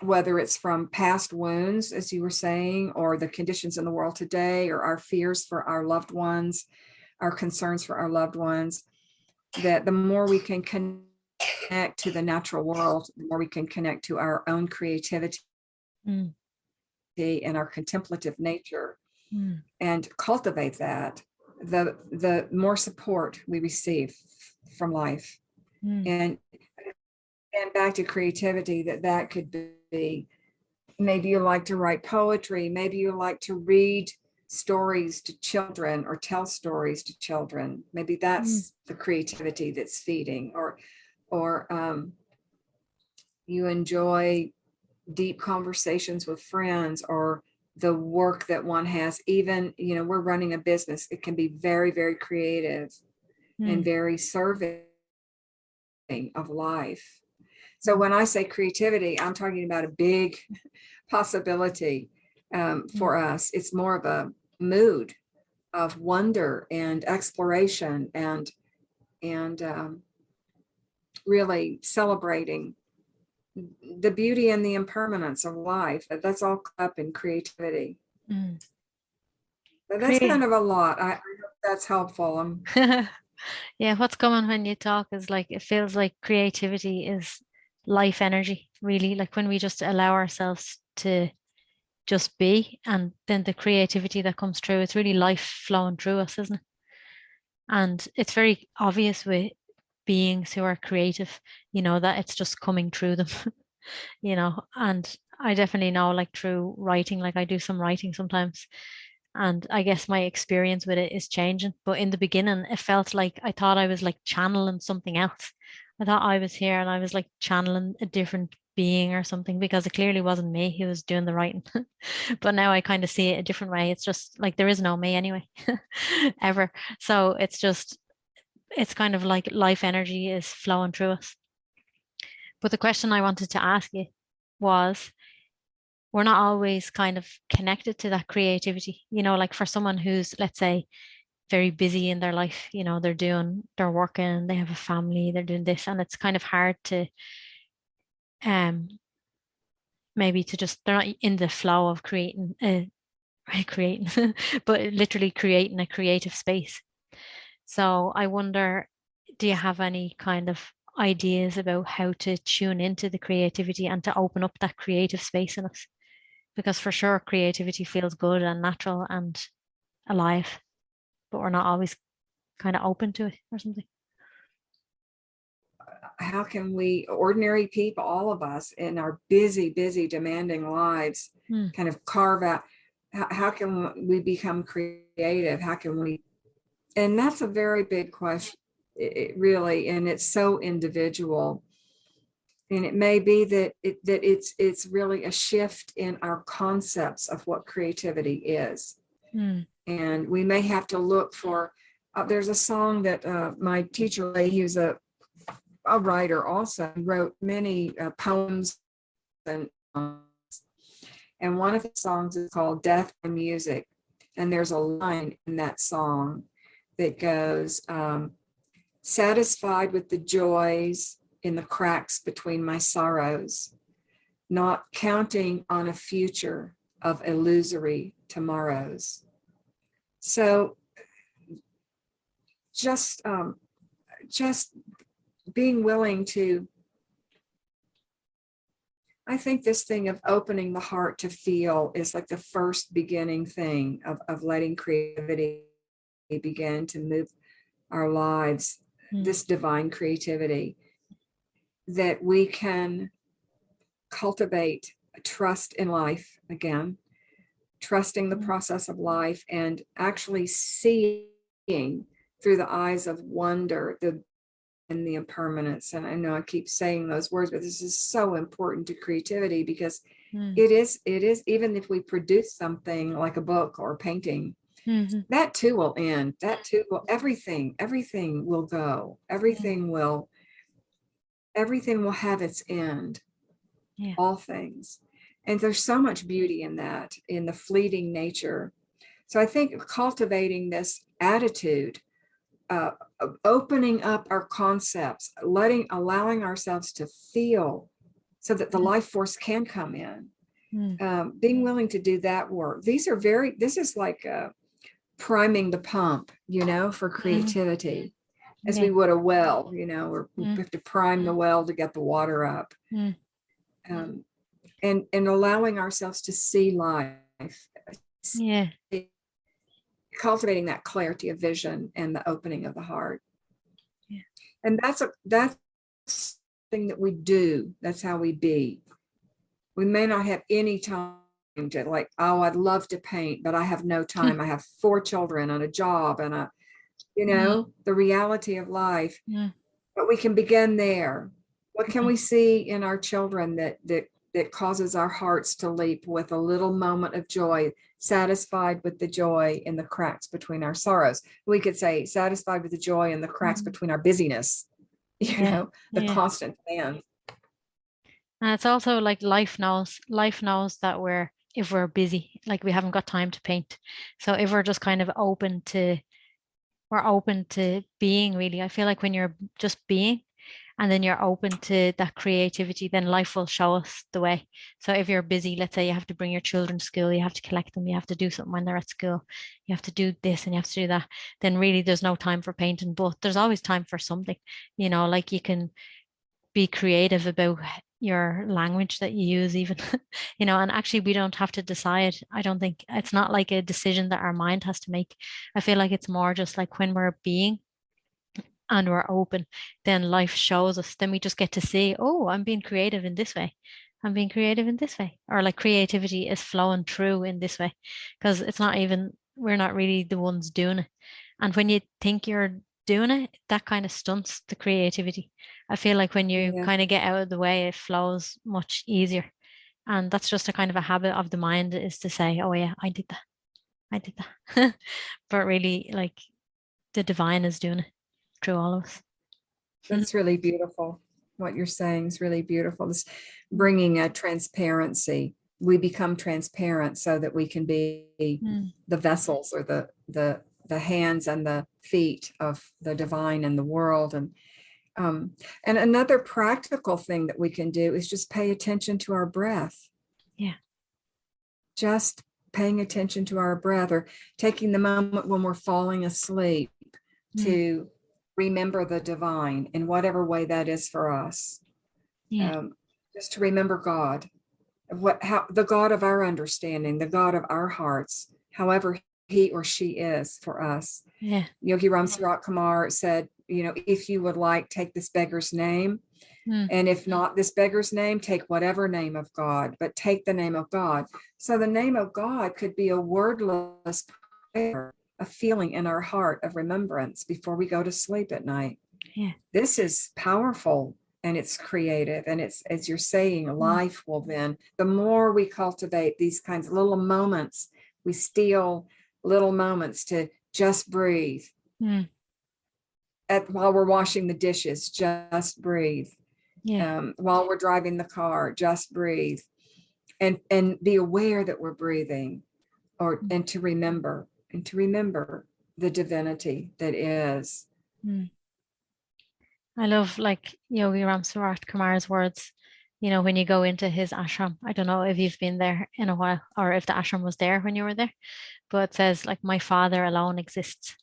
whether it's from past wounds, as you were saying, or the conditions in the world today, or our fears for our loved ones, our concerns for our loved ones, that the more we can connect to the natural world, the more we can connect to our own creativity mm, and our contemplative nature, mm, and cultivate that, the more support we receive from life. mm, And back to creativity, that could be, maybe you like to write poetry, maybe you like to read stories to children or tell stories to children. Maybe mm, that's the creativity that's feeding, or you enjoy deep conversations with friends, or the work that one has. Even, we're running a business, it can be very, very creative and mm, very serving of life. So mm, when I say creativity, I'm talking about a big possibility. mm, For us, it's more of a mood of wonder and exploration, and really celebrating the beauty and the impermanence of life. That's all up in creativity. mm. But that's Great. kind of a lot. I hope that's helpful. Yeah, what's coming when you talk is like it feels like creativity is life energy, really. Like when we just allow ourselves to just be, and then the creativity that comes through, it's really life flowing through us, isn't it? And it's very obvious with beings who are creative, that it's just coming through them, and I definitely know, like through writing, like I do some writing sometimes, and I guess my experience with it is changing. But in the beginning, it felt like I thought I was like channeling something else. I thought I was here and I was like channeling a different being or something, because it clearly wasn't me who was doing the writing. But now I kind of see it a different way. It's just like there is no me anyway, ever. So it's kind of like life energy is flowing through us. But the question I wanted to ask you was, we're not always kind of connected to that creativity, like for someone who's, let's say, very busy in their life, they're working, they have a family, they're doing this, and it's kind of hard to um maybe to just, they're not in the flow of creating but literally creating a creative space. So I wonder, do you have any kind of ideas about how to tune into the creativity and to open up that creative space in us? Because for sure creativity feels good and natural and alive, but we're not always kind of open to it or something. How can we, ordinary people, all of us in our busy, demanding lives, kind of carve out, how can we become creative? How can we, and that's a very big question, it really, and it's so individual. And it may be that it's really a shift in our concepts of what creativity is. And we may have to look for, there's a song that my teacher, he was a writer also, wrote many poems and one of the songs is called Death and Music. And there's a line in that song that goes, satisfied with the joys in the cracks between my sorrows, not counting on a future of illusory tomorrows. So just being willing to, I think this thing of opening the heart to feel is like the first beginning thing of letting creativity begin to move our lives, this divine creativity, that we can cultivate trust in life again, trusting the process of life, and actually seeing through the eyes of wonder and the impermanence. And I know I keep saying those words, but this is so important to creativity, because it is, even if we produce something like a book or a painting, that too will end, that too will, everything will go, everything will have its end, all things. And there's so much beauty in that, in the fleeting nature. So I think cultivating this attitude, opening up our concepts, allowing ourselves to feel so that the life force can come in, being willing to do that work. This is like priming the pump, for creativity, as we would a well, we have to prime the well to get the water up. And allowing ourselves to see life, cultivating that clarity of vision and the opening of the heart. And that's thing that we do. That's how we be. We may not have any time to, like, oh, I'd love to paint, but I have no time. I have 4 children and a job and the reality of life. But we can begin there. What can we see in our children that causes our hearts to leap with a little moment of joy, satisfied with the joy in the cracks between our sorrows? We could say satisfied with the joy in the cracks between our busyness, the constant demand. And it's also like life knows that if we're busy, like we haven't got time to paint. So if we're just kind of open to being, really. I feel like when you're just being, and then you're open to that creativity, then life will show us the way. So if you're busy, let's say you have to bring your children to school, you have to collect them, you have to do something when they're at school, you have to do this and you have to do that, then really there's no time for painting. But there's always time for something, like you can be creative about your language that you use even, and actually we don't have to decide. I don't think it's not like a decision that our mind has to make. I feel like it's more just like when we're being and we're open, then life shows us, then we just get to see, oh, I'm being creative in this way. I'm being creative in this way. Or like creativity is flowing through in this way. Because we're not really the ones doing it. And when you think you're doing it, that kind of stunts the creativity. I feel like when you Yeah, kind of get out of the way, it flows much easier. And that's just a kind of a habit of the mind, is to say, oh yeah, I did that. I did that. But really, like, the divine is doing it through all of us. that's really beautiful. What you're saying is really beautiful. This bringing a transparency. We become transparent so that we can be Mm. the vessels, or the hands and the feet of the divine in the world. And another practical thing that we can do is just pay attention to our breath. Yeah. Just paying attention to our breath, or taking the moment when we're falling asleep Mm. to remember the divine in whatever way that is for us. Yeah. Just to remember God, how the God of our understanding, the God of our hearts, however he or she is for us. Yeah. Yogi Ramsuratkumar said, if you would like, take this beggar's name. Mm. And if not this beggar's name, take whatever name of God, but take the name of God. So the name of God could be a wordless prayer, a feeling in our heart of remembrance before we go to sleep at night. Yeah. This is powerful, and it's creative. And it's, as you're saying, life will then, the more we cultivate these kinds of little moments, we steal little moments to just breathe. Mm. While we're washing the dishes, just breathe. Yeah. While we're driving the car, just breathe, and be aware that we're breathing, and to remember the divinity that is. Mm. I love, like, Yogi Ramsuratkumar's words. When you go into his ashram, I don't know if you've been there in a while, or if the ashram was there when you were there, but it says, like, my father alone exists.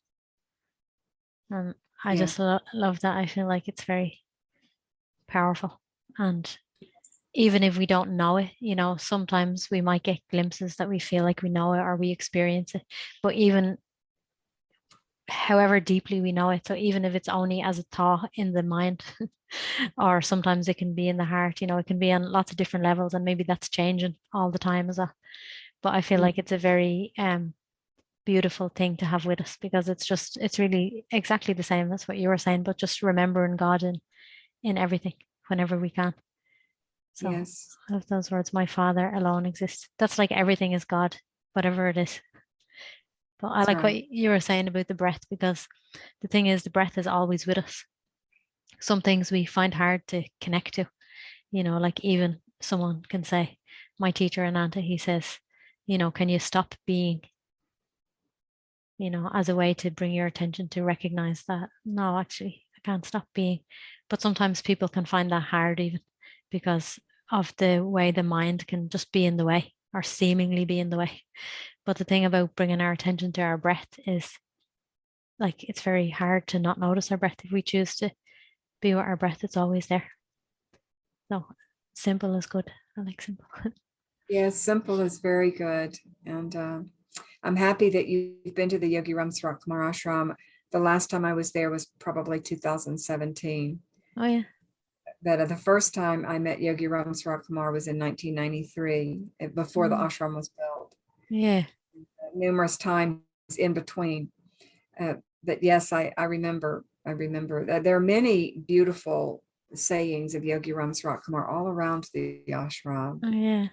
And I Yeah, just love that. I feel like it's very powerful. And even if we don't know it, sometimes we might get glimpses that we feel like we know it, or we experience it. But even however deeply we know it, so even if it's only as a thought in the mind, or sometimes it can be in the heart, it can be on lots of different levels, and maybe that's changing all the time as well. But I feel like it's a very beautiful thing to have with us, because it's really exactly the same as what you were saying, but just remembering God in everything whenever we can. So yes, I love those words, my father alone exists. That's like everything is God, whatever it is. But I that's like what right. you were saying about the breath, because the thing is, the breath is always with us. Some things we find hard to connect to, like, even someone can say, my teacher Ananta, he says, can you stop being, as a way to bring your attention to recognize that, no, actually, I can't stop being. But sometimes people can find that hard, even because of the way the mind can just be in the way, or seemingly be in the way. But the thing about bringing our attention to our breath is, like, it's very hard to not notice our breath. If we choose to be with our breath, it's always there. So simple is good. I like simple. Yes, simple is very good. And I'm happy that you've been to the Yogi Ramsuratkumar ashram. The last time I was there was probably 2017. Oh yeah. But the first time I met Yogi Ramsuratkumar was in 1993, before the Mm. ashram was built. Yeah. Numerous times in between. But yes, I remember. I remember that there are many beautiful sayings of Yogi Ramsuratkumar all around the ashram. Oh yeah.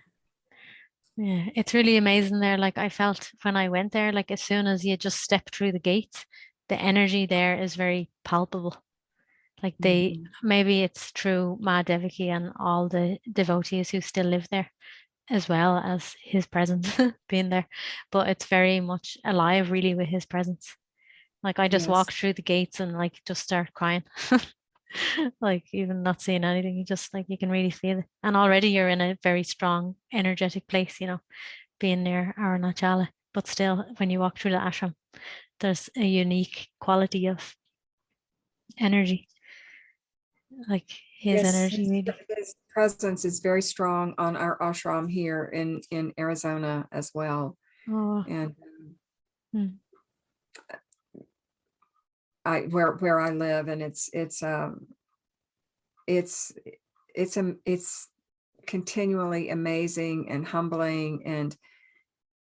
Yeah. It's really amazing there. Like, I felt when I went there, like, as soon as you just step through the gates, the energy there is very palpable. Like, Mhm. maybe it's through Ma Devaki and all the devotees who still live there, as well as his presence being there. But it's very much alive, really, with his presence. Like, I just Yes, walk through the gates and, like, just start crying. Like, even not seeing anything, you just, like, you can really feel it. And already you're in a very strong, energetic place, being near Arunachala. But still, when you walk through the ashram, there's a unique quality of energy, like his yes, energy, really. his presence is very strong on our ashram here in Arizona as well. Oh, And mm, where I live, and it's it's continually amazing and humbling,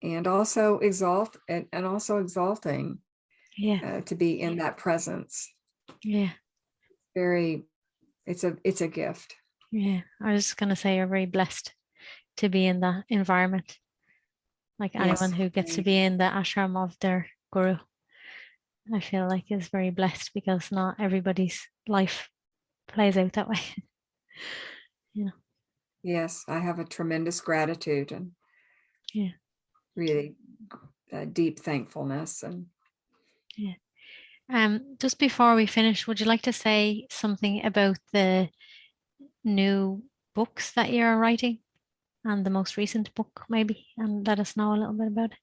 and also exalting. Yeah. to be in that presence. Yeah. It's a gift. Yeah. I was going to say you're very blessed to be in that environment. Like anyone Yes. who gets to be in the ashram of their guru, I feel like is very blessed because not everybody's life plays out that way. You know. Yes, I have a tremendous gratitude and Yeah. really deep thankfulness. And Yeah. Just before we finish, would you like to say something about the new books that you're writing and the most recent book, maybe, and let us know a little bit about it?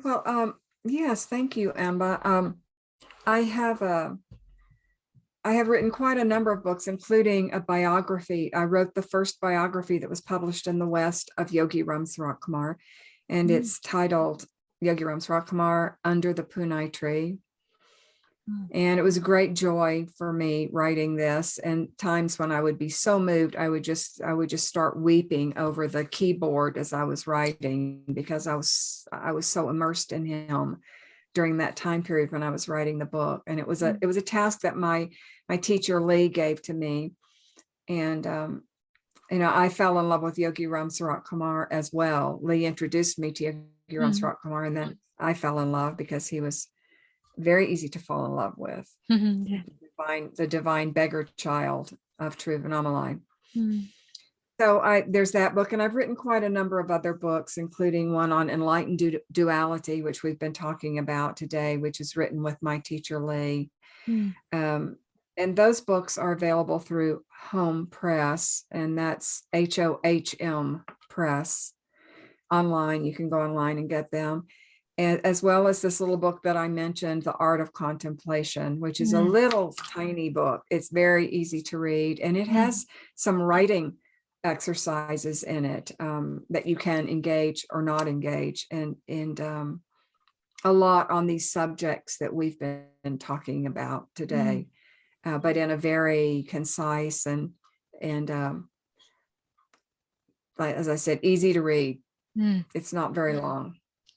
well, yes, thank you, Amba. I have written quite a number of books, including a biography. I wrote the first biography that was published in the West of Yogi Ramsuratkumar, and it's titled Yogi Ramsuratkumar Under the Punai Tree. And it was a great joy for me writing this. And times when I would be so moved, I would just start weeping over the keyboard as I was writing, because I was so immersed in him during that time period when I was writing the book. And it was a task that my teacher Lee gave to me. And I fell in love with Yogi Ramsuratkumar as well. Lee introduced me to Yogi Ramsuratkumar, and then I fell in love because he was very easy to fall in love with. Yeah. The divine beggar child of Truvanamalai. Mm. So there's that book, and I've written quite a number of other books, including one on enlightened duality, which we've been talking about today, which is written with my teacher Lee. And those books are available through Home Press, and that's HOHM Press. Online, you can go online and get them. And as well as this little book that I mentioned, The Art of Contemplation, which is a little tiny book. It's very easy to read, and it has some writing exercises in it that you can engage or not engage, and a lot on these subjects that we've been talking about today, but in a very concise and as I said, easy to read. It's not very long.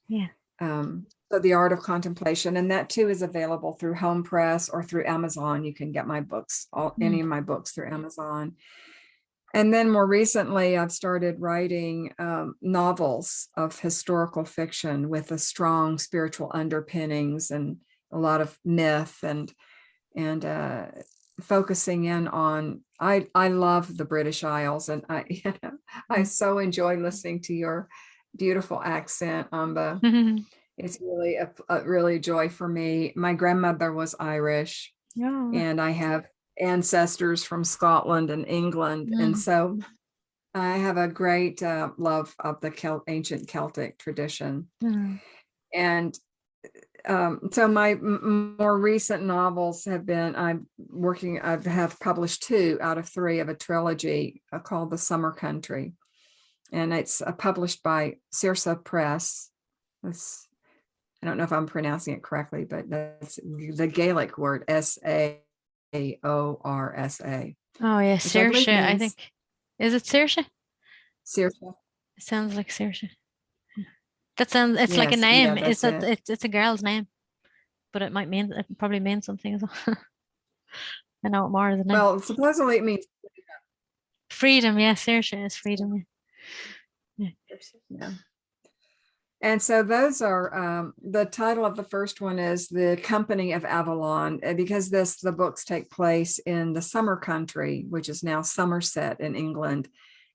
Yeah. So The Art of Contemplation, and that too is available through Home Press or through Amazon. You can get my books, any of my books, through Amazon. And then more recently, I've started writing novels of historical fiction with a strong spiritual underpinnings and a lot of myth and focusing in on. I love the British Isles, and I so enjoy listening to your beautiful accent, Amba. It's really a really joy for me. My grandmother was Irish, and I have ancestors from Scotland and England. And so I have a great love of the ancient Celtic tradition. And so my more recent novels have been, I have published 2 out of 3 of a trilogy called The Summer Country. And it's published by Sirsa Press. I don't know if I'm pronouncing it correctly, but that's the Gaelic word, Saorsa. Oh yeah, Saoirse, I think. Is it Saoirse? Saoirse. It sounds like Saoirse. That sounds, it's like a Yes, name. yeah, Is that's that it. it's a girl's name, but it probably means something as well. I know it more as a name. Well, supposedly it means Freedom, yeah, Saoirse is freedom. yeah. And so those are the title of the first one is The Company of Avalon, because the books take place in the Summer Country, which is now Somerset in England,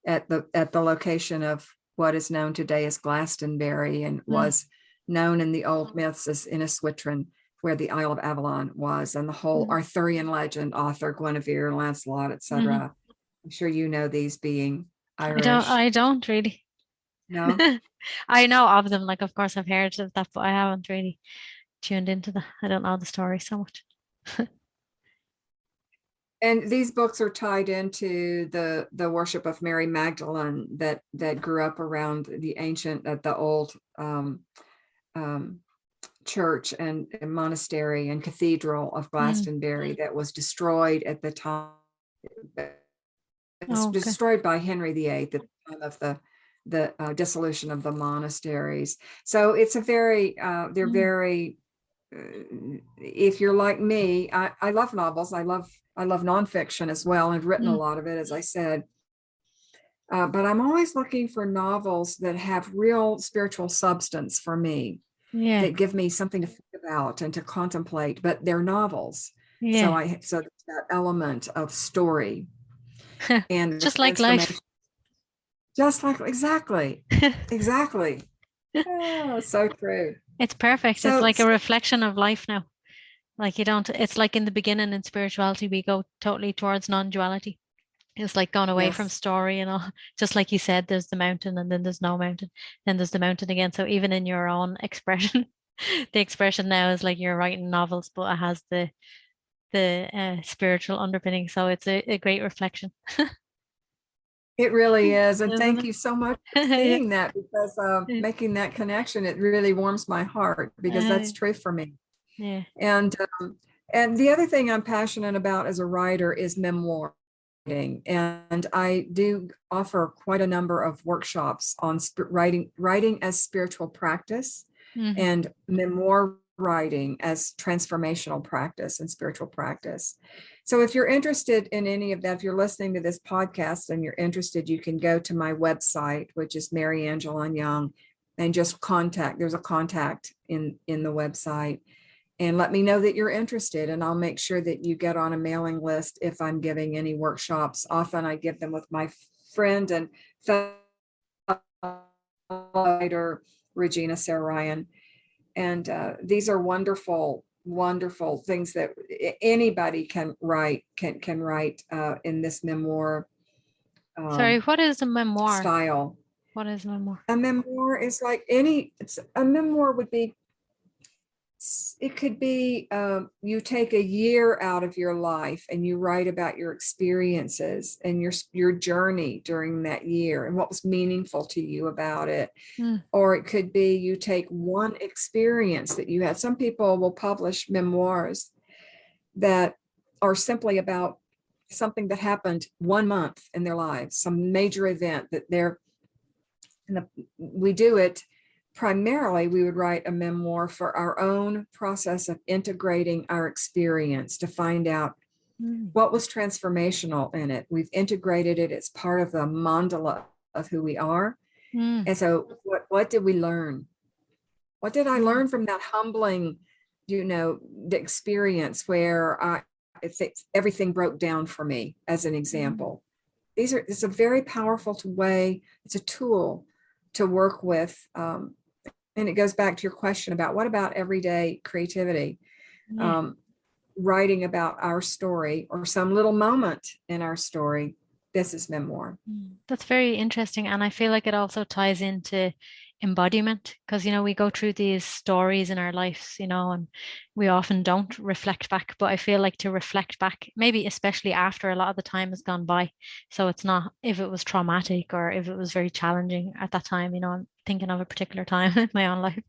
at the location of what is known today as Glastonbury, and was known in the old myths as Inniswitrin, where the Isle of Avalon was, and the whole Arthurian legend, author Guinevere, Lancelot, etc. I'm sure you know these, being Irish. I don't really. No. I know of them, like of course I've heard of that, but I haven't really tuned into that. I don't know the story so much. And these books are tied into the worship of Mary Magdalene that grew up around the old church and monastery and cathedral of Glastonbury that was destroyed at the time. It was destroyed by Henry VIII at the time of the dissolution of the monasteries. So it's a very they're very if you're like me, I love novels. I love nonfiction as well. I've written a lot of it, as I said. But I'm always looking for novels that have real spiritual substance for me, Yeah. that give me something to think about and to contemplate, but they're novels. Yeah. So that element of story and the Just like life. transformation, just like, exactly. Oh, so true. It's perfect. It's So, like a reflection of life now. Like you don't, it's like in the beginning in spirituality, we go totally towards non-duality. It's like going away from yes, story and all. Just like you said, there's the mountain and then there's no mountain. Then there's the mountain again. So even in your own expression, the expression now is like you're writing novels, but it has the spiritual underpinning. So it's a great reflection, it really is. And isn't thank it? you so much for Yeah. seeing that, because Yeah. making that connection, it really warms my heart, because that's true for me. Yeah. And the other thing I'm passionate about as a writer is memoir writing, and I do offer quite a number of workshops on writing as spiritual practice, Mhm. and memoir writing as transformational practice and spiritual practice. So if you're interested in any of that, if you're listening to this podcast and you're interested, you can go to my website, which is Mary Angelon Young, and just contact. There's a contact in the website, and let me know that you're interested, and I'll make sure that you get on a mailing list if I'm giving any workshops. Often I give them with my friend and fellow writer Regina Sarah Ryan. And these are wonderful, wonderful things that anybody can write, can write in this memoir Sorry, what is a memoir? style. What is a memoir? A memoir is like a memoir would be, it could be you take a year out of your life and you write about your experiences and your journey during that year and what was meaningful to you about it. Mm. Or it could be you take one experience that you had. Some people will publish memoirs that are simply about something that happened 1 month in their lives, some major event that we do it. Primarily, we would write a memoir for our own process of integrating our experience to find out what was transformational in it. We've integrated it. It's part of the mandala of who we are. Mm. And so what did we learn? What did I learn from that humbling, the experience where everything broke down for me, as an example? It's a very powerful way. It's a tool to work with. And it goes back to your question about what about everyday creativity, Yeah. writing about our story or some little moment in our story. This is memoir. That's very interesting. And I feel like it also ties into embodiment because, we go through these stories in our lives, and we often don't reflect back. But I feel like to reflect back, maybe especially after a lot of the time has gone by. So it's not if it was traumatic or if it was very challenging at that time, I'm thinking of a particular time in my own life.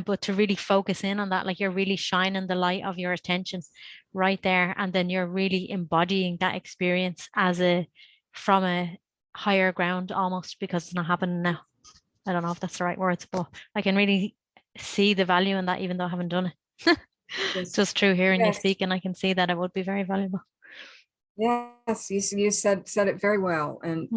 But to really focus in on that, like you're really shining the light of your attention right there. And then you're really embodying that experience from a higher ground almost because it's not happening now. I don't know if that's the right words, but I can really see the value in that even though I haven't done it. Yes. Just through hearing you Yes. speak, and I can see that it would be very valuable. Yes, you said it very well. And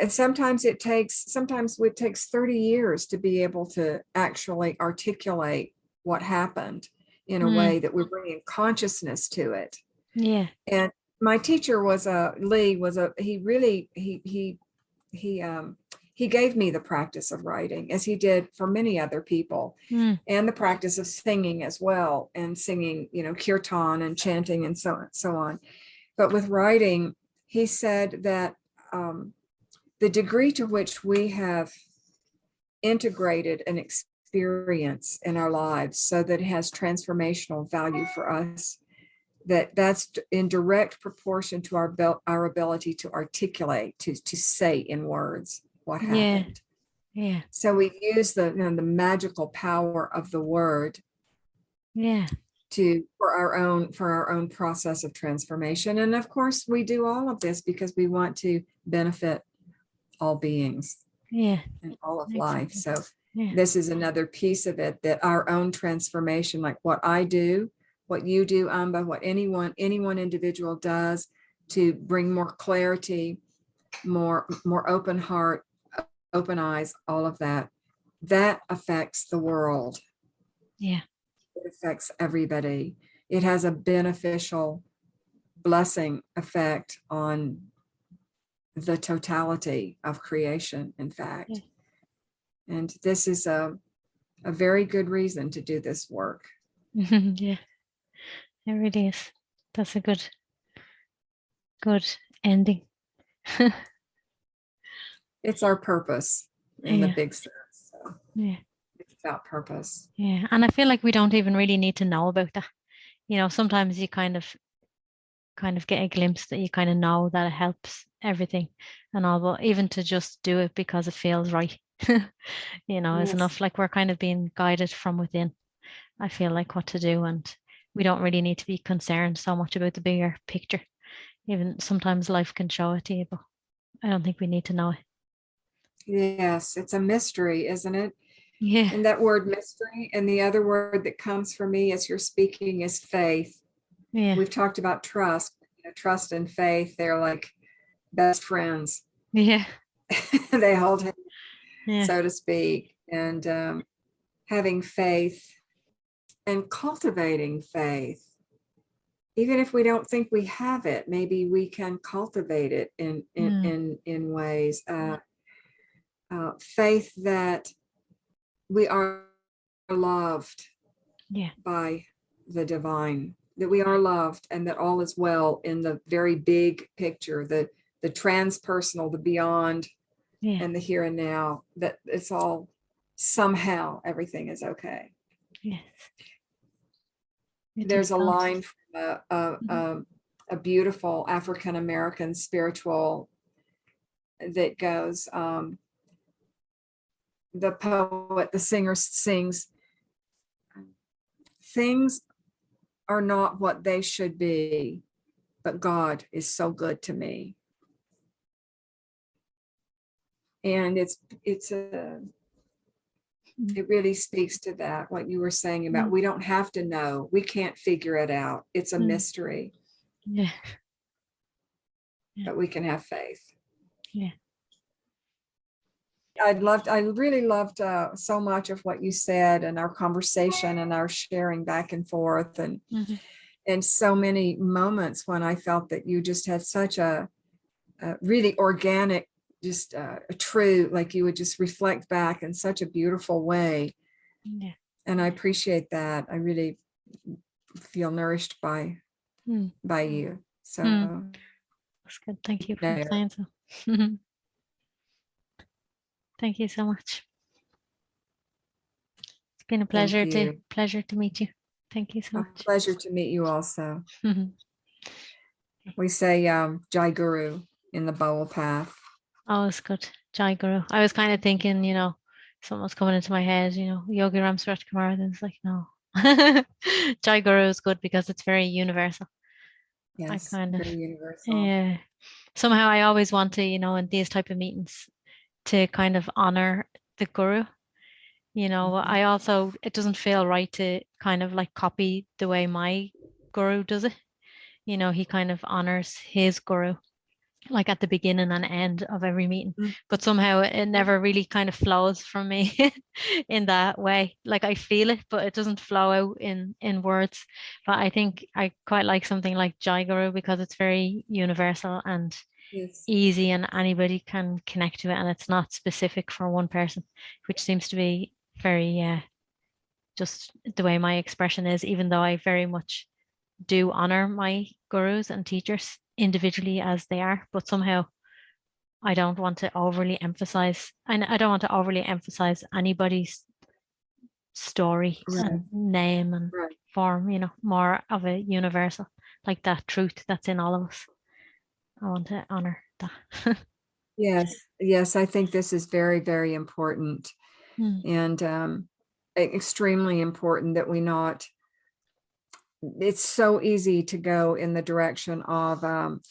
sometimes it takes 30 years to be able to actually articulate what happened in a way that we're bringing consciousness to it. Yeah. And my teacher he gave me the practice of writing, as he did for many other people, and the practice of singing as well, and singing, kirtan and chanting and so on. But with writing, he said that the degree to which we have integrated an experience in our lives so that it has transformational value for us, that's in direct proportion to our ability to articulate, to say in words what happened. Yeah. So we use the magical power of the word for our own process of transformation. And of course, we do all of this because we want to benefit all beings and all of life. So Yeah. This is another piece of it, that our own transformation, like what I do, what you do, Amba, what anyone individual does to bring more clarity, more open heart, open eyes, all of that, that affects the world. Yeah. It affects everybody. It has a beneficial blessing effect on the totality of creation, in fact. Yeah. And this is a very good reason to do this work. Yeah, it really is. That's a good ending. It's our purpose in the Yeah. big sense. So Yeah. it's about purpose. Yeah. And I feel like we don't even really need to know about that. Sometimes you kind of get a glimpse that you kind of know that it helps everything and all, but even to just do it because it feels right, is Yes. enough. Like we're kind of being guided from within, I feel like, what to do, and we don't really need to be concerned so much about the bigger picture. Even sometimes life can show it to you, but I don't think we need to know it. Yes, it's a mystery, isn't it? Yeah. And that word mystery, and the other word that comes for me as you're speaking is faith. Yeah. We've talked about trust. Trust and faith, they're like best friends. Yeah. They hold hands, Yeah. so to speak. And having faith and cultivating faith, even if we don't think we have it, maybe we can cultivate it in ways. Faith that we are loved Yeah. by the divine, that we are loved, and that all is well in the very big picture, the transpersonal, the beyond, Yeah. and the here and now, that it's all somehow everything is okay. Yes. There's a line from a beautiful African American spiritual that goes, the poet, the singer sings, "Things are not what they should be, but God is so good to me." And it really speaks to that, what you were saying about we don't have to know, we can't figure it out. It's a mystery. Yeah. But we can have faith. Yeah. I really loved so much of what you said, and our conversation and our sharing back and forth, and so many moments when I felt that you just had such a really organic, just a true, like you would just reflect back in such a beautiful way. Yeah. And I appreciate that. I really feel nourished by you. So that's good. Thank you for saying so. Thank you so much. It's been a pleasure to meet you. Thank you so much. A pleasure to meet you also. We say Jai Guru in the Baul path. Oh, it's good. Jai Guru. I was kind of thinking, something was coming into my head, Yogi Ramsuratkumar. Then it's like, no. Jai Guru is good because it's very universal. Yes, very universal. Yeah. Somehow I always want to, in these type of meetings, to kind of honor the guru. I also, it doesn't feel right to kind of like copy the way my guru does it. He kind of honors his guru, like at the beginning and end of every meeting. But somehow it never really kind of flows from me in that way. Like I feel it, but it doesn't flow out in words. But I think I quite like something like Jai Guru because it's very universal and easy, and anybody can connect to it, and it's not specific for one person, which seems to be very just the way my expression is, even though I very much do honor my gurus and teachers individually as they are, but somehow I don't want to overly emphasize, and I don't want to overly emphasize anybody's story and name and form, more of a universal, like that truth that's in all of us. I want to honor that. Yes, I think this is very, very important, and extremely important that we not, it's so easy to go in the direction of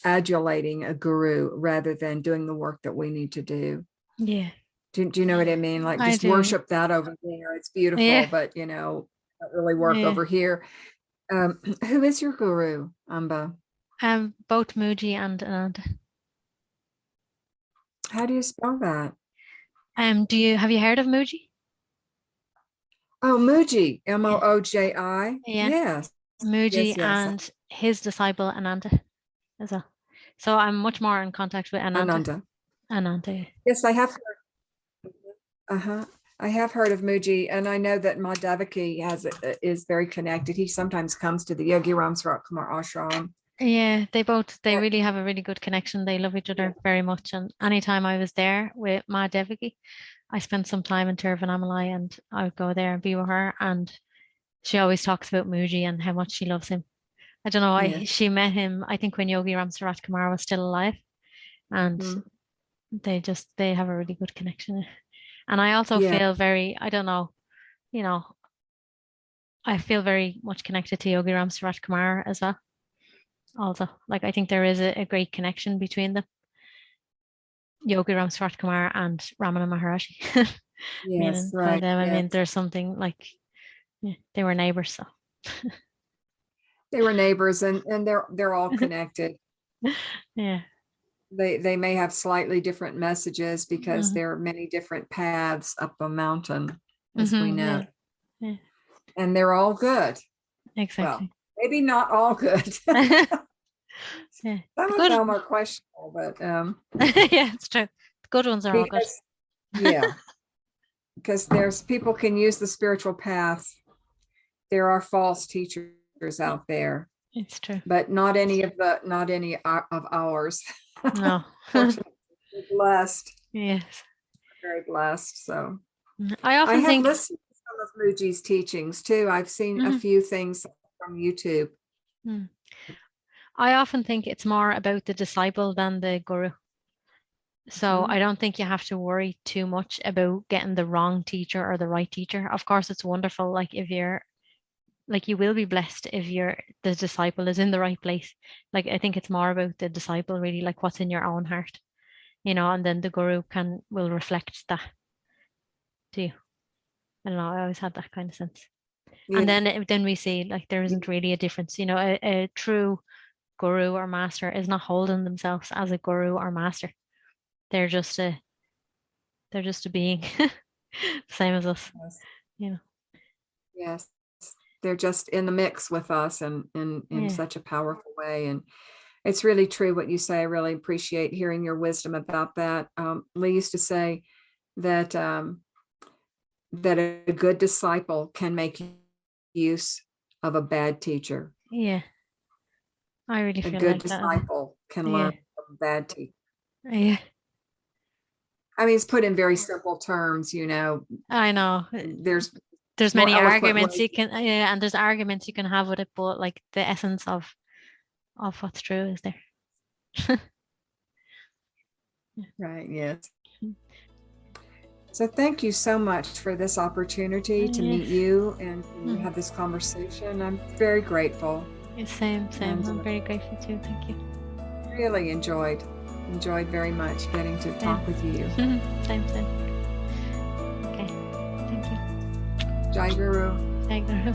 adulating a guru rather than doing the work that we need to do. Yeah. Do you know what I mean? Like, I just do. worship that over there. It's beautiful, Yeah. but don't really work Yeah. over here. Who is your guru, Amba? Both Muji and Ananda. How do you spell that? Have you heard of Muji? Oh, Mooji, Mooji. Yeah. Yes. Muji Yes. and his disciple Ananda as well. So I'm much more in contact with Ananda. Ananda. Yes, I have heard. Uh-huh. I have heard of Mooji, and I know that Madhavaki is very connected. He sometimes comes to the Yogi Ramsuratkumar ashram. Yeah, they really have a really good connection. They love each other very much. And anytime I was there with Ma Devaki, I spent some time in Tiruvannamalai and I would go there and be with her. And she always talks about Muji and how much she loves him. I don't know, Yeah. she met him, I think, when Yogi Ramsuratkumar was still alive. And they have a really good connection. And I also feel very, I don't know, I feel very much connected to Yogi Ramsuratkumar as well. Also, like, I think there is a great connection between them, Yogi Ramsuratkumar and Ramana Maharaji. Yes, By right. them, I mean, Yes. there's something like, they were neighbors, so. They were neighbors, and they're all connected. Yeah. They may have slightly different messages because there are many different paths up a mountain, as we know. Yeah. And they're all good. Exactly. Well, maybe not all good. Yeah. Some of them are questionable, but yeah, it's true. The good ones are all good. Yeah. Because people can use the spiritual path. There are false teachers out there. It's true. But not any of ours. No. Fortunately, we're blessed. Yes. Very blessed. So I have think listened to some of Muji's teachings too. I've seen a few things from YouTube. I often think it's more about the disciple than the guru. So I don't think you have to worry too much about getting the wrong teacher or the right teacher. Of course, it's wonderful. Like, if you're like, you will be blessed if the disciple is in the right place. Like, I think it's more about the disciple, really, like what's in your own heart, and then the guru will reflect that to you. I don't know, I always had that kind of sense. Yeah. And then we see, like, there isn't really a difference. A true guru or master is not holding themselves as a guru or master. They're just a being, same as us. Yes. Yes, they're just in the mix with us, and in such a powerful way. And it's really true what you say. I really appreciate hearing your wisdom about that. Lee used to say that that a good disciple can make use of a bad teacher. Yeah, I really feel a good like disciple can learn from a bad teacher. Yeah. I mean, it's put in very simple terms, I know. There's many arguments you can, and there's arguments you can have with it, but like the essence of what's true is there. Right. Yes. So thank you so much for this opportunity to meet you and have this conversation. I'm very grateful. Same. I'm very grateful too. Thank you. Really enjoyed very much getting to talk with you. Same. Okay. Thank you. Jai Guru. Jai Guru.